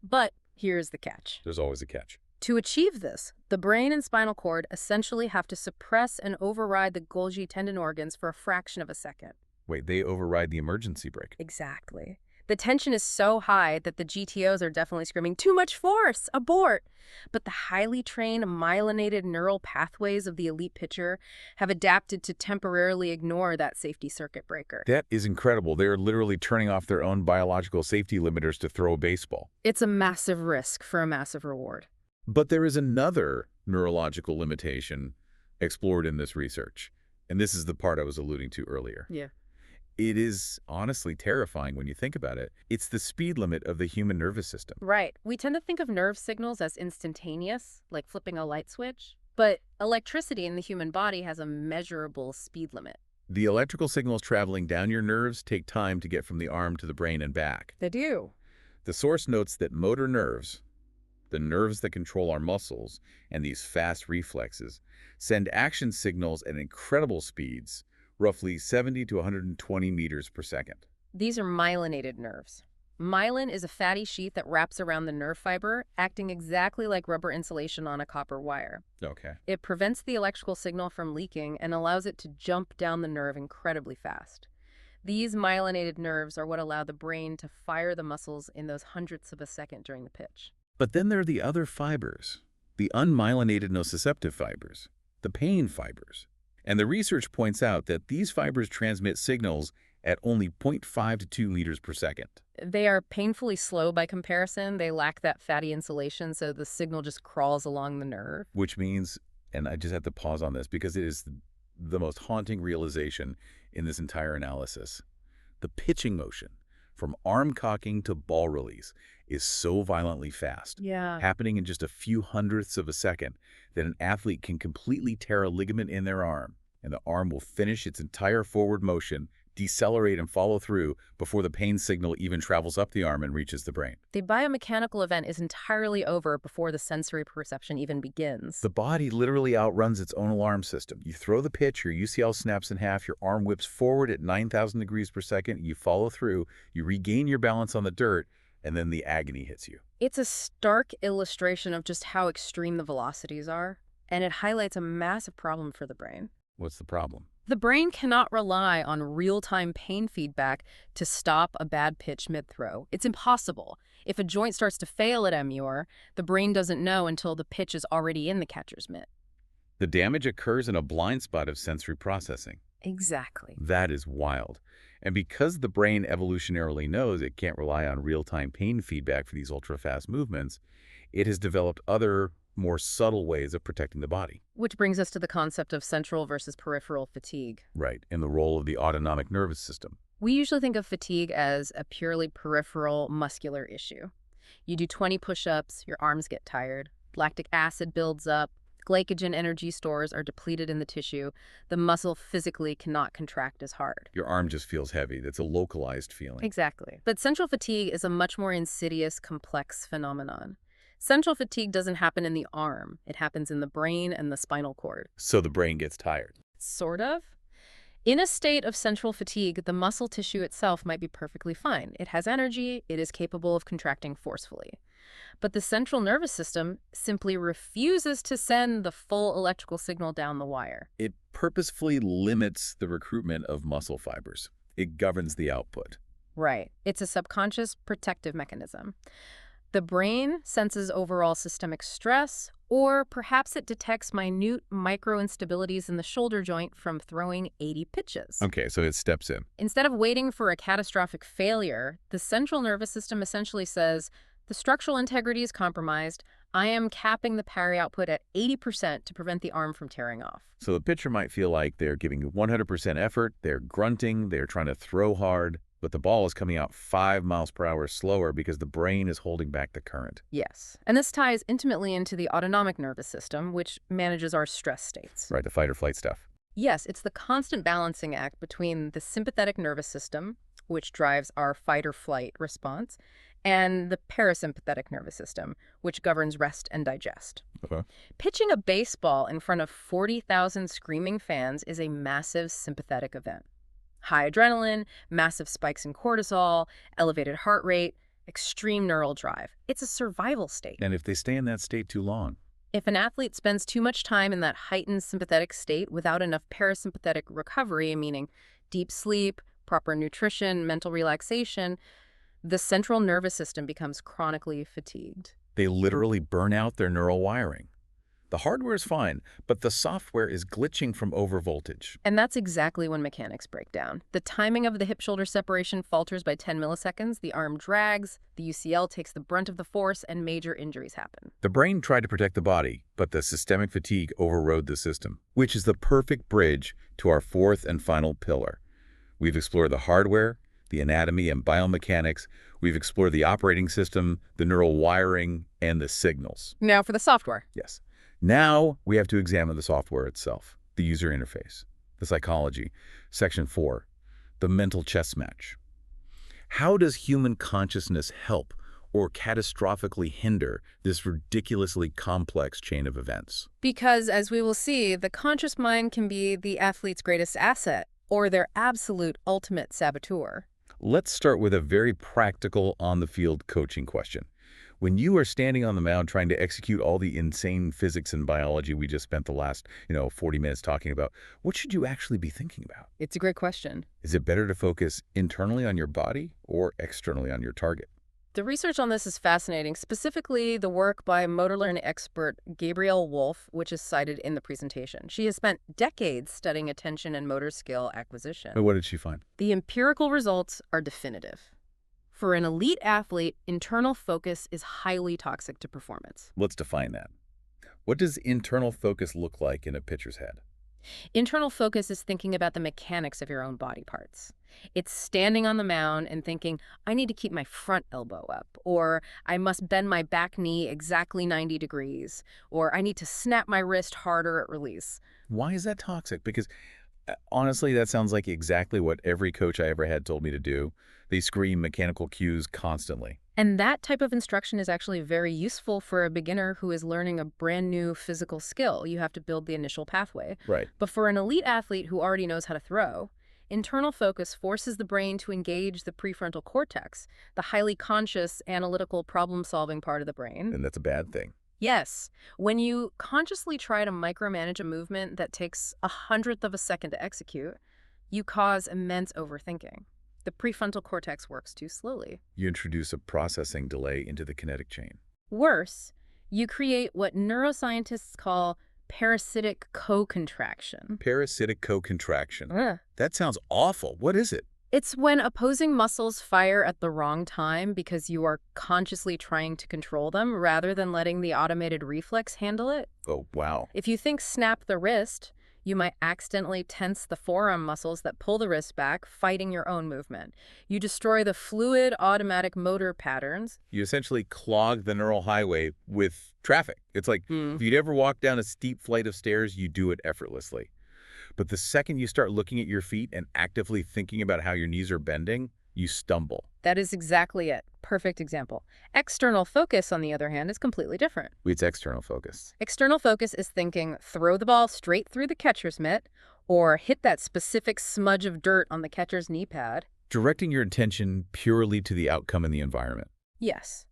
[SPEAKER 2] But here's the catch.
[SPEAKER 1] There's always a catch.
[SPEAKER 2] To achieve this, the brain and spinal cord essentially have to suppress and override the Golgi tendon organs for a fraction of a second.
[SPEAKER 1] Wait, they override the emergency brake.
[SPEAKER 2] Exactly. The tension is so high that the GTOs are definitely screaming, too much force, abort. But the highly trained myelinated neural pathways of the elite pitcher have adapted to temporarily ignore that safety circuit breaker.
[SPEAKER 1] That is incredible. They are literally turning off their own biological safety limiters to throw a baseball.
[SPEAKER 2] It's a massive risk for a massive reward.
[SPEAKER 1] But there is another neurological limitation explored in this research. And this is the part I was alluding to earlier.
[SPEAKER 2] Yeah.
[SPEAKER 1] It is honestly terrifying when you think about it. It's the speed limit of the human nervous system.
[SPEAKER 2] Right. We tend to think of nerve signals as instantaneous, like flipping a light switch. But electricity in the human body has a measurable speed limit.
[SPEAKER 1] The electrical signals traveling down your nerves take time to get from the arm to the brain and back.
[SPEAKER 2] They do.
[SPEAKER 1] The source notes that motor nerves, the nerves that control our muscles, and these fast reflexes, send action signals at incredible speeds, roughly 70 to 120 meters per second.
[SPEAKER 2] These are myelinated nerves. Myelin is a fatty sheath that wraps around the nerve fiber, acting exactly like rubber insulation on a copper wire.
[SPEAKER 1] Okay.
[SPEAKER 2] It prevents the electrical signal from leaking and allows it to jump down the nerve incredibly fast. These myelinated nerves are what allow the brain to fire the muscles in those hundredths of a second during the pitch.
[SPEAKER 1] But then there are the other fibers, the unmyelinated nociceptive fibers, the pain fibers. And the research points out that these fibers transmit signals at only 0.5 to 2 liters per second.
[SPEAKER 2] They are painfully slow by comparison. They lack that fatty insulation, so the signal just crawls along the nerve.
[SPEAKER 1] Which means, and I just have to pause on this because it is the most haunting realization in this entire analysis. The pitching motion, from arm cocking to ball release, is so violently fast,
[SPEAKER 2] Yeah.
[SPEAKER 1] happening in just a few hundredths of a second, that an athlete can completely tear a ligament in their arm, and the arm will finish its entire forward motion, decelerate and follow through before the pain signal even travels up the arm and reaches the brain.
[SPEAKER 2] The biomechanical event is entirely over before the sensory perception even begins.
[SPEAKER 1] The body literally outruns its own alarm system. You throw the pitch, your UCL snaps in half, your arm whips forward at 9,000 degrees per second, you follow through, you regain your balance on the dirt, and then the agony hits you.
[SPEAKER 2] It's a stark illustration of just how extreme the velocities are, and it highlights a massive problem for the brain.
[SPEAKER 1] What's the problem?
[SPEAKER 2] The brain cannot rely on real-time pain feedback to stop a bad pitch mid-throw. It's impossible. If a joint starts to fail at MUR, the brain doesn't know until the pitch is already in the catcher's mitt.
[SPEAKER 1] The damage occurs in a blind spot of sensory processing.
[SPEAKER 2] Exactly.
[SPEAKER 1] That is wild. And because the brain evolutionarily knows it can't rely on real-time pain feedback for these ultra-fast movements, it has developed other, more subtle ways of protecting the body.
[SPEAKER 2] Which brings us to the concept of central versus peripheral fatigue.
[SPEAKER 1] Right, in the role of the autonomic nervous system.
[SPEAKER 2] We usually think of fatigue as a purely peripheral muscular issue. You do 20 push-ups, your arms get tired, lactic acid builds up, glycogen energy stores are depleted in the tissue, the muscle physically cannot contract as hard.
[SPEAKER 1] Your arm just feels heavy. That's a localized feeling.
[SPEAKER 2] Exactly. But central fatigue is a much more insidious, complex phenomenon. Central fatigue doesn't happen in the arm. It happens in the brain and the spinal cord.
[SPEAKER 1] So the brain gets tired.
[SPEAKER 2] Sort of. In a state of central fatigue, the muscle tissue itself might be perfectly fine. It has energy, it is capable of contracting forcefully. But the central nervous system simply refuses to send the full electrical signal down the wire.
[SPEAKER 1] It purposefully limits the recruitment of muscle fibers. It governs the output.
[SPEAKER 2] Right. It's a subconscious protective mechanism. The brain senses overall systemic stress, or perhaps it detects minute micro-instabilities in the shoulder joint from throwing 80 pitches.
[SPEAKER 1] Okay, so it steps in.
[SPEAKER 2] Instead of waiting for a catastrophic failure, the central nervous system essentially says, the structural integrity is compromised. I am capping the parry output at 80% to prevent the arm from tearing off.
[SPEAKER 1] So the pitcher might feel like they're giving 100% effort, they're grunting, they're trying to throw hard, but the ball is coming out 5 miles per hour slower because the brain is holding back the current.
[SPEAKER 2] Yes, and this ties intimately into the autonomic nervous system, which manages our stress states.
[SPEAKER 1] Right, the fight or flight stuff.
[SPEAKER 2] Yes, it's the constant balancing act between the sympathetic nervous system, which drives our fight or flight response, and the parasympathetic nervous system, which governs rest and digest.
[SPEAKER 1] Okay.
[SPEAKER 2] Pitching a baseball in front of 40,000 screaming fans is a massive sympathetic event. High adrenaline, massive spikes in cortisol, elevated heart rate, extreme neural drive. It's a survival state.
[SPEAKER 1] And if they stay in that state too long?
[SPEAKER 2] If an athlete spends too much time in that heightened sympathetic state without enough parasympathetic recovery, meaning deep sleep, proper nutrition, mental relaxation, the central nervous system becomes chronically fatigued.
[SPEAKER 1] They literally burn out their neural wiring. The hardware is fine, but the software is glitching from overvoltage.
[SPEAKER 2] And that's exactly when mechanics break down. The timing of the hip-shoulder separation falters by 10 milliseconds, the arm drags, the UCL takes the brunt of the force, and major injuries happen.
[SPEAKER 1] The brain tried to protect the body, but the systemic fatigue overrode the system, which is the perfect bridge to our fourth and final pillar. We've explored the hardware, the anatomy and biomechanics. We've explored the operating system, the neural wiring, and the signals.
[SPEAKER 2] Now for the software.
[SPEAKER 1] Yes. Now we have to examine the software itself, the user interface, the psychology. Section 4, the mental chess match. How does human consciousness help or catastrophically hinder this ridiculously complex chain of events?
[SPEAKER 2] Because, as we will see, the conscious mind can be the athlete's greatest asset or their absolute ultimate saboteur.
[SPEAKER 1] Let's start with a very practical on-the-field coaching question. When you are standing on the mound trying to execute all the insane physics and biology we just spent the last, 40 minutes talking about, what should you actually be thinking about?
[SPEAKER 2] It's a great question.
[SPEAKER 1] Is it better to focus internally on your body or externally on your target?
[SPEAKER 2] The research on this is fascinating, specifically the work by motor learning expert Gabrielle Wolf, which is cited in the presentation. She has spent decades studying attention and motor skill acquisition.
[SPEAKER 1] But what did she find?
[SPEAKER 2] The empirical results are definitive. For an elite athlete, internal focus is highly toxic to performance.
[SPEAKER 1] Let's define that. What does internal focus look like in a pitcher's head?
[SPEAKER 2] Internal focus is thinking about the mechanics of your own body parts. It's standing on the mound and thinking, I need to keep my front elbow up, or I must bend my back knee exactly 90 degrees, or I need to snap my wrist harder at release.
[SPEAKER 1] Why is that toxic? Because honestly, that sounds like exactly what every coach I ever had told me to do. They scream mechanical cues constantly.
[SPEAKER 2] And that type of instruction is actually very useful for a beginner who is learning a brand new physical skill. You have to build the initial pathway.
[SPEAKER 1] Right.
[SPEAKER 2] But for an elite athlete who already knows how to throw, internal focus forces the brain to engage the prefrontal cortex, the highly conscious, analytical, problem-solving part of the brain.
[SPEAKER 1] And that's a bad thing.
[SPEAKER 2] Yes. When you consciously try to micromanage a movement that takes 1/100th of a second to execute, you cause immense overthinking. The prefrontal cortex works too slowly.
[SPEAKER 1] You introduce a processing delay into the kinetic chain.
[SPEAKER 2] Worse, you create what neuroscientists call parasitic co-contraction.
[SPEAKER 1] Parasitic co-contraction.
[SPEAKER 2] Ugh.
[SPEAKER 1] That sounds awful. What is it?
[SPEAKER 2] It's when opposing muscles fire at the wrong time because you are consciously trying to control them rather than letting the automated reflex handle it.
[SPEAKER 1] Oh, wow.
[SPEAKER 2] If you think snap the wrist, you might accidentally tense the forearm muscles that pull the wrist back, fighting your own movement. You destroy the fluid automatic motor patterns.
[SPEAKER 1] You essentially clog the neural highway with traffic. It's like if you'd ever walk down a steep flight of stairs, you do it effortlessly. But the second you start looking at your feet and actively thinking about how your knees are bending, you stumble.
[SPEAKER 2] That is exactly it. Perfect example. External focus, on the other hand, is completely different.
[SPEAKER 1] It's external focus.
[SPEAKER 2] External focus is thinking, throw the ball straight through the catcher's mitt, or hit that specific smudge of dirt on the catcher's knee pad.
[SPEAKER 1] Directing your attention purely to the outcome in the environment.
[SPEAKER 2] Yes.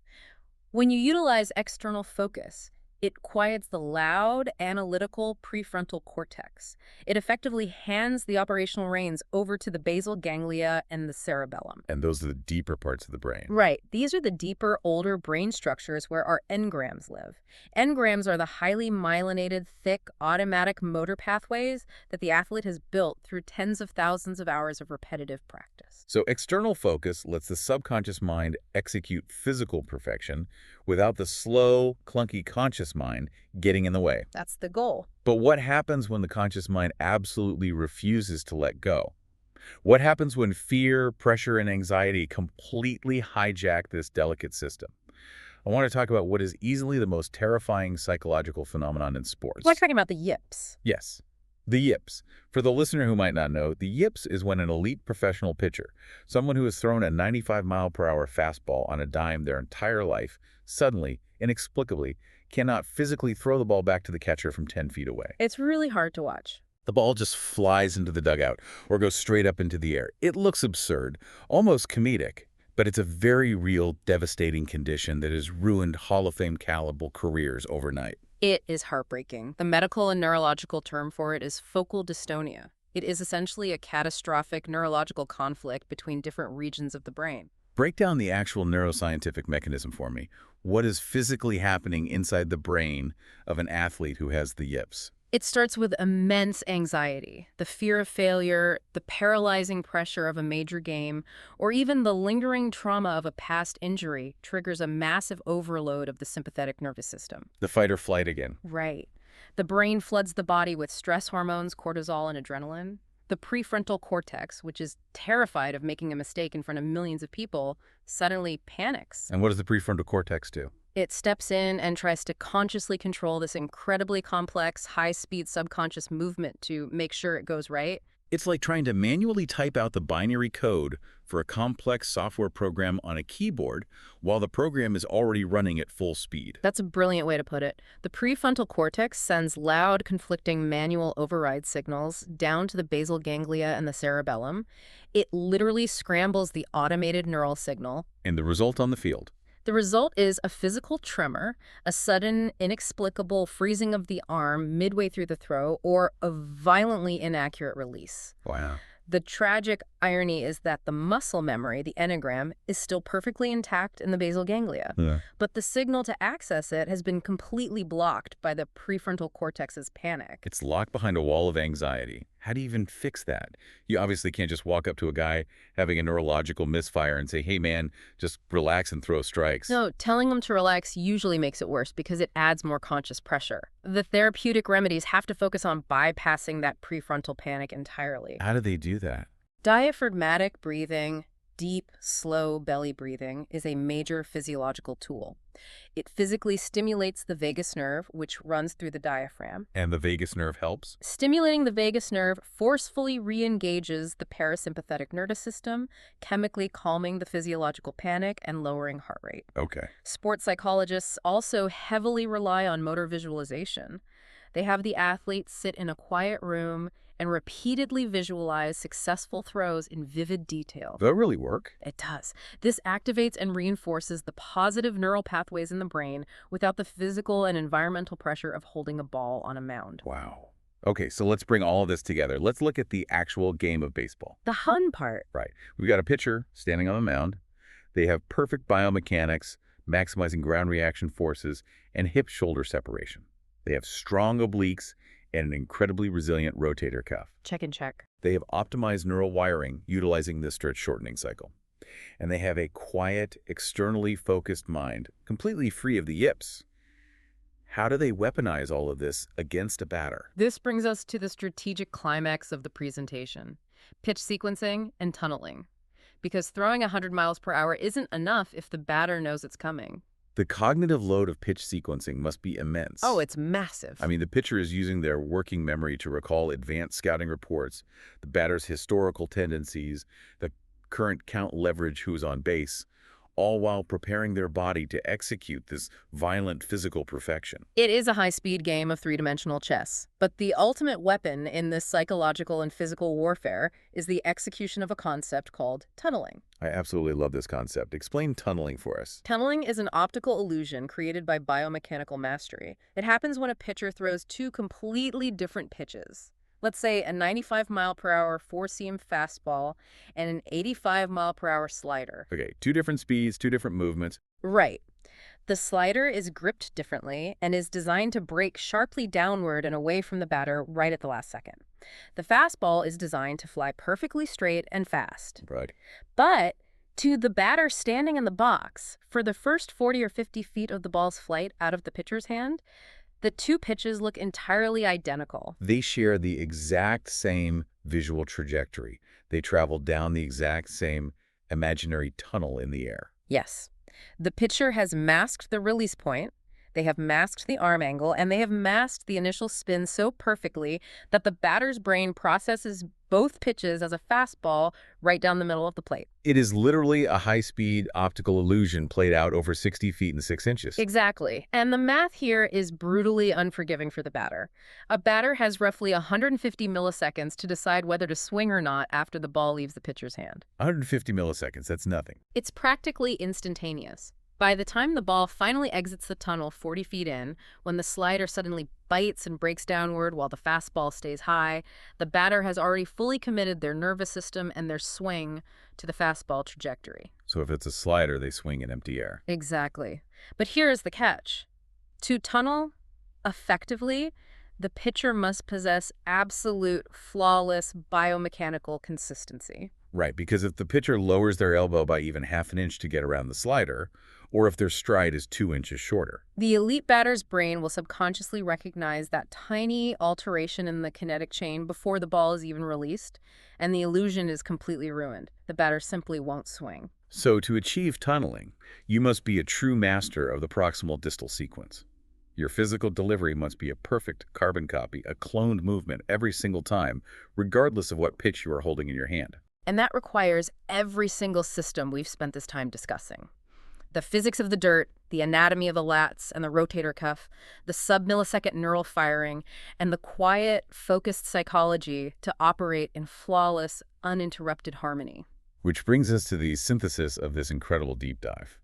[SPEAKER 2] When you utilize external focus, it quiets the loud, analytical prefrontal cortex. It effectively hands the operational reins over to the basal ganglia and the cerebellum.
[SPEAKER 1] And those are the deeper parts of the brain.
[SPEAKER 2] Right. These are the deeper, older brain structures where our engrams live. Engrams are the highly myelinated, thick, automatic motor pathways that the athlete has built through tens of thousands of hours of repetitive practice.
[SPEAKER 1] So external focus lets the subconscious mind execute physical perfection without the slow, clunky conscious mind getting in the way.
[SPEAKER 2] That's the goal.
[SPEAKER 1] But what happens when the conscious mind absolutely refuses to let go? What happens when fear, pressure, and anxiety completely hijack this delicate system? I want to talk about what is easily the most terrifying psychological phenomenon in sports.
[SPEAKER 2] We're talking about the yips.
[SPEAKER 1] Yes. The yips. For the listener who might not know, the yips is when an elite professional pitcher, someone who has thrown a 95-mile-per-hour fastball on a dime their entire life, suddenly, inexplicably, cannot physically throw the ball back to the catcher from 10 feet away.
[SPEAKER 2] It's really hard to watch.
[SPEAKER 1] The ball just flies into the dugout or goes straight up into the air. It looks absurd, almost comedic, but it's a very real, devastating condition that has ruined Hall of Fame caliber careers overnight.
[SPEAKER 2] It is heartbreaking. The medical and neurological term for it is focal dystonia. It is essentially a catastrophic neurological conflict between different regions of the brain.
[SPEAKER 1] Break down the actual neuroscientific mechanism for me. What is physically happening inside the brain of an athlete who has the yips?
[SPEAKER 2] It starts with immense anxiety, the fear of failure, the paralyzing pressure of a major game, or even the lingering trauma of a past injury triggers a massive overload of the sympathetic nervous system.
[SPEAKER 1] The fight or flight again.
[SPEAKER 2] Right. The brain floods the body with stress hormones, cortisol, and adrenaline. The prefrontal cortex, which is terrified of making a mistake in front of millions of people, suddenly panics.
[SPEAKER 1] And what does the prefrontal cortex do?
[SPEAKER 2] It steps in and tries to consciously control this incredibly complex, high-speed subconscious movement to make sure it goes right.
[SPEAKER 1] It's like trying to manually type out the binary code for a complex software program on a keyboard while the program is already running at full speed.
[SPEAKER 2] That's a brilliant way to put it. The prefrontal cortex sends loud, conflicting manual override signals down to the basal ganglia and the cerebellum. It literally scrambles the automated neural signal.
[SPEAKER 1] And the result on the field?
[SPEAKER 2] The result is a physical tremor, a sudden, inexplicable freezing of the arm midway through the throw, or a violently inaccurate release.
[SPEAKER 1] Wow.
[SPEAKER 2] The tragic irony is that the muscle memory, the enneagram, is still perfectly intact in the basal ganglia,
[SPEAKER 1] Yeah.
[SPEAKER 2] but the signal to access it has been completely blocked by the prefrontal cortex's panic.
[SPEAKER 1] It's locked behind a wall of anxiety. How do you even fix that? You obviously can't just walk up to a guy having a neurological misfire and say, hey, man, just relax and throw strikes.
[SPEAKER 2] No, telling them to relax usually makes it worse because it adds more conscious pressure. The therapeutic remedies have to focus on bypassing that prefrontal panic entirely.
[SPEAKER 1] How do they do that?
[SPEAKER 2] Diaphragmatic breathing, deep, slow belly breathing, is a major physiological tool. It physically stimulates the vagus nerve, which runs through the diaphragm.
[SPEAKER 1] And the vagus nerve helps?
[SPEAKER 2] Stimulating the vagus nerve forcefully re-engages the parasympathetic nervous system, chemically calming the physiological panic and lowering heart rate.
[SPEAKER 1] Okay.
[SPEAKER 2] Sports psychologists also heavily rely on motor visualization. They have the athletes sit in a quiet room and repeatedly visualize successful throws in vivid detail.
[SPEAKER 1] Does that really work?
[SPEAKER 2] It does. This activates and reinforces the positive neural pathways in the brain without the physical and environmental pressure of holding a ball on a mound.
[SPEAKER 1] Wow. Okay, so let's bring all of this together. Let's look at the actual game of baseball.
[SPEAKER 2] The fun part.
[SPEAKER 1] Right. We've got a pitcher standing on the mound. They have perfect biomechanics, maximizing ground reaction forces, and hip-shoulder separation. They have strong obliques and an incredibly resilient rotator cuff.
[SPEAKER 2] Check and check.
[SPEAKER 1] They have optimized neural wiring utilizing the stretch shortening cycle. And they have a quiet, externally focused mind, completely free of the yips. How do they weaponize all of this against a batter?
[SPEAKER 2] This brings us to the strategic climax of the presentation: pitch sequencing and tunneling. Because throwing 100 miles per hour isn't enough if the batter knows it's coming.
[SPEAKER 1] The cognitive load of pitch sequencing must be immense.
[SPEAKER 2] Oh, it's massive.
[SPEAKER 1] I mean, the pitcher is using their working memory to recall advanced scouting reports, the batter's historical tendencies, the current count leverage who's on base, all while preparing their body to execute this violent physical perfection.
[SPEAKER 2] It is a high-speed game of three-dimensional chess, but the ultimate weapon in this psychological and physical warfare is the execution of a concept called tunneling.
[SPEAKER 1] I absolutely love this concept. Explain tunneling for us.
[SPEAKER 2] Tunneling is an optical illusion created by biomechanical mastery. It happens when a pitcher throws two completely different pitches. Let's say a 95-mile-per-hour four-seam fastball and an 85-mile-per-hour slider.
[SPEAKER 1] Okay, two different speeds, two different movements.
[SPEAKER 2] Right. The slider is gripped differently and is designed to break sharply downward and away from the batter right at the last second. The fastball is designed to fly perfectly straight and fast.
[SPEAKER 1] Right.
[SPEAKER 2] But to the batter standing in the box, for the first 40 or 50 feet of the ball's flight out of the pitcher's hand, the two pitches look entirely identical.
[SPEAKER 1] They share the exact same visual trajectory. They travel down the exact same imaginary tunnel in the air.
[SPEAKER 2] Yes. The pitcher has masked the release point, they have masked the arm angle, and they have masked the initial spin so perfectly that the batter's brain processes both pitches as a fastball right down the middle of the plate.
[SPEAKER 1] It is literally a high-speed optical illusion played out over 60 feet and 6 inches.
[SPEAKER 2] Exactly. And the math here is brutally unforgiving for the batter. A batter has roughly 150 milliseconds to decide whether to swing or not after the ball leaves the pitcher's hand.
[SPEAKER 1] 150 milliseconds, that's nothing.
[SPEAKER 2] It's practically instantaneous. By the time the ball finally exits the tunnel 40 feet in, when the slider suddenly bites and breaks downward while the fastball stays high, the batter has already fully committed their nervous system and their swing to the fastball trajectory.
[SPEAKER 1] So if it's a slider, they swing in empty air.
[SPEAKER 2] Exactly. But here is the catch. To tunnel effectively, the pitcher must possess absolute, flawless biomechanical consistency.
[SPEAKER 1] Right, because if the pitcher lowers their elbow by even half an inch to get around the slider, or if their stride is 2 inches shorter.
[SPEAKER 2] The elite batter's brain will subconsciously recognize that tiny alteration in the kinetic chain before the ball is even released, and the illusion is completely ruined. The batter simply won't swing.
[SPEAKER 1] So to achieve tunneling, you must be a true master of the proximal distal sequence. Your physical delivery must be a perfect carbon copy, a cloned movement every single time, regardless of what pitch you are holding in your hand.
[SPEAKER 2] And that requires every single system we've spent this time discussing. The physics of the dirt, the anatomy of the lats and the rotator cuff, the sub-millisecond neural firing, and the quiet, focused psychology to operate in flawless, uninterrupted harmony.
[SPEAKER 1] Which brings us to the synthesis of this incredible deep dive.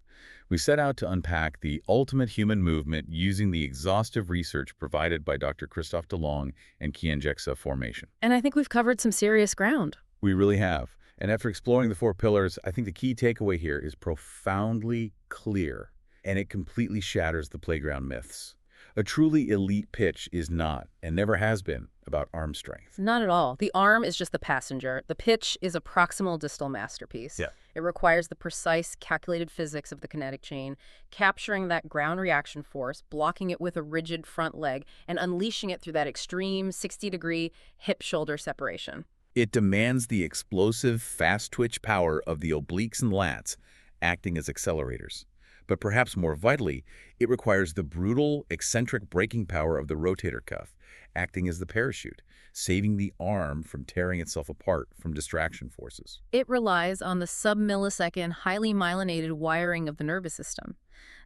[SPEAKER 1] We set out to unpack the ultimate human movement using the exhaustive research provided by Dr. Christophe Delong and kinetic formation.
[SPEAKER 2] And I think we've covered some serious ground.
[SPEAKER 1] We really have. And after exploring the four pillars, I think the key takeaway here is profoundly clear, and it completely shatters the playground myths. A truly elite pitch is not, and never has been, about arm strength.
[SPEAKER 2] Not at all. The arm is just the passenger. The pitch is a proximal distal masterpiece.
[SPEAKER 1] Yeah.
[SPEAKER 2] It requires the precise, calculated physics of the kinetic chain, capturing that ground reaction force, blocking it with a rigid front leg, and unleashing it through that extreme 60-degree hip-shoulder separation.
[SPEAKER 1] It demands the explosive, fast-twitch power of the obliques and lats, acting as accelerators. But perhaps more vitally, it requires the brutal, eccentric braking power of the rotator cuff, acting as the parachute, saving the arm from tearing itself apart from distraction forces.
[SPEAKER 2] It relies on the sub-millisecond, highly myelinated wiring of the nervous system.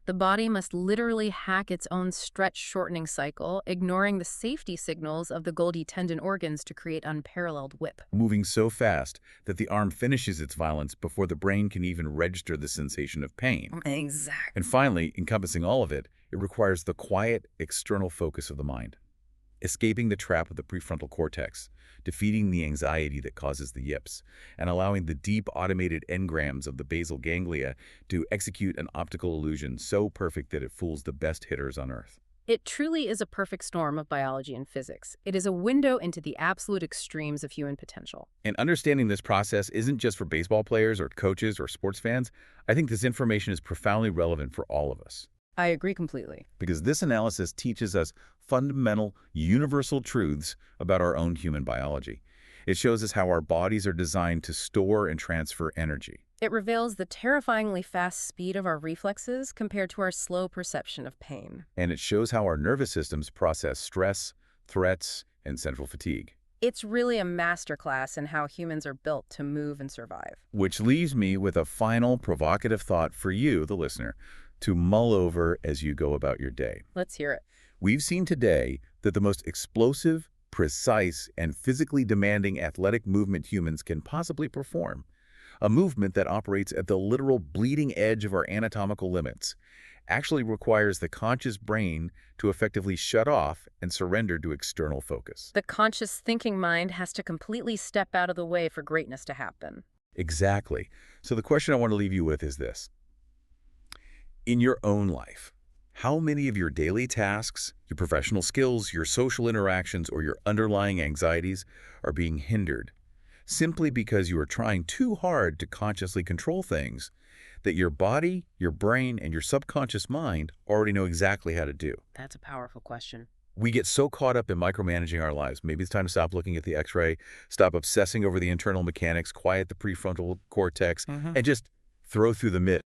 [SPEAKER 2] The body must literally hack its own stretch-shortening cycle, ignoring the safety signals of the Golgi tendon organs to create unparalleled whip.
[SPEAKER 1] Moving so fast that the arm finishes its violence before the brain can even register the sensation of pain.
[SPEAKER 2] Exactly.
[SPEAKER 1] And finally, encompassing all of it, it requires the quiet, external focus of the mind, escaping the trap of the prefrontal cortex, defeating the anxiety that causes the yips, and allowing the deep automated engrams of the basal ganglia to execute an optical illusion so perfect that it fools the best hitters on Earth.
[SPEAKER 2] It truly is a perfect storm of biology and physics. It is a window into the absolute extremes of human potential.
[SPEAKER 1] And understanding this process isn't just for baseball players or coaches or sports fans. I think this information is profoundly relevant for all of us.
[SPEAKER 2] I agree completely.
[SPEAKER 1] Because this analysis teaches us fundamental, universal truths about our own human biology. It shows us how our bodies are designed to store and transfer energy.
[SPEAKER 2] It reveals the terrifyingly fast speed of our reflexes compared to our slow perception of pain.
[SPEAKER 1] And it shows how our nervous systems process stress, threats, and central fatigue.
[SPEAKER 2] It's really a masterclass in how humans are built to move and survive.
[SPEAKER 1] Which leaves me with a final provocative thought for you, the listener, to mull over as you go about your day.
[SPEAKER 2] Let's hear it.
[SPEAKER 1] We've seen today that the most explosive, precise, and physically demanding athletic movement humans can possibly perform, a movement that operates at the literal bleeding edge of our anatomical limits, actually requires the conscious brain to effectively shut off and surrender to external focus.
[SPEAKER 2] The conscious thinking mind has to completely step out of the way for greatness to happen.
[SPEAKER 1] Exactly. So the question I want to leave you with is this. In your own life, how many of your daily tasks, your professional skills, your social interactions, or your underlying anxieties are being hindered simply because you are trying too hard to consciously control things that your body, your brain, and your subconscious mind already know exactly how to do?
[SPEAKER 2] That's a powerful question.
[SPEAKER 1] We get so caught up in micromanaging our lives. Maybe it's time to stop looking at the x-ray, stop obsessing over the internal mechanics, quiet the prefrontal cortex, and just throw through the mitt.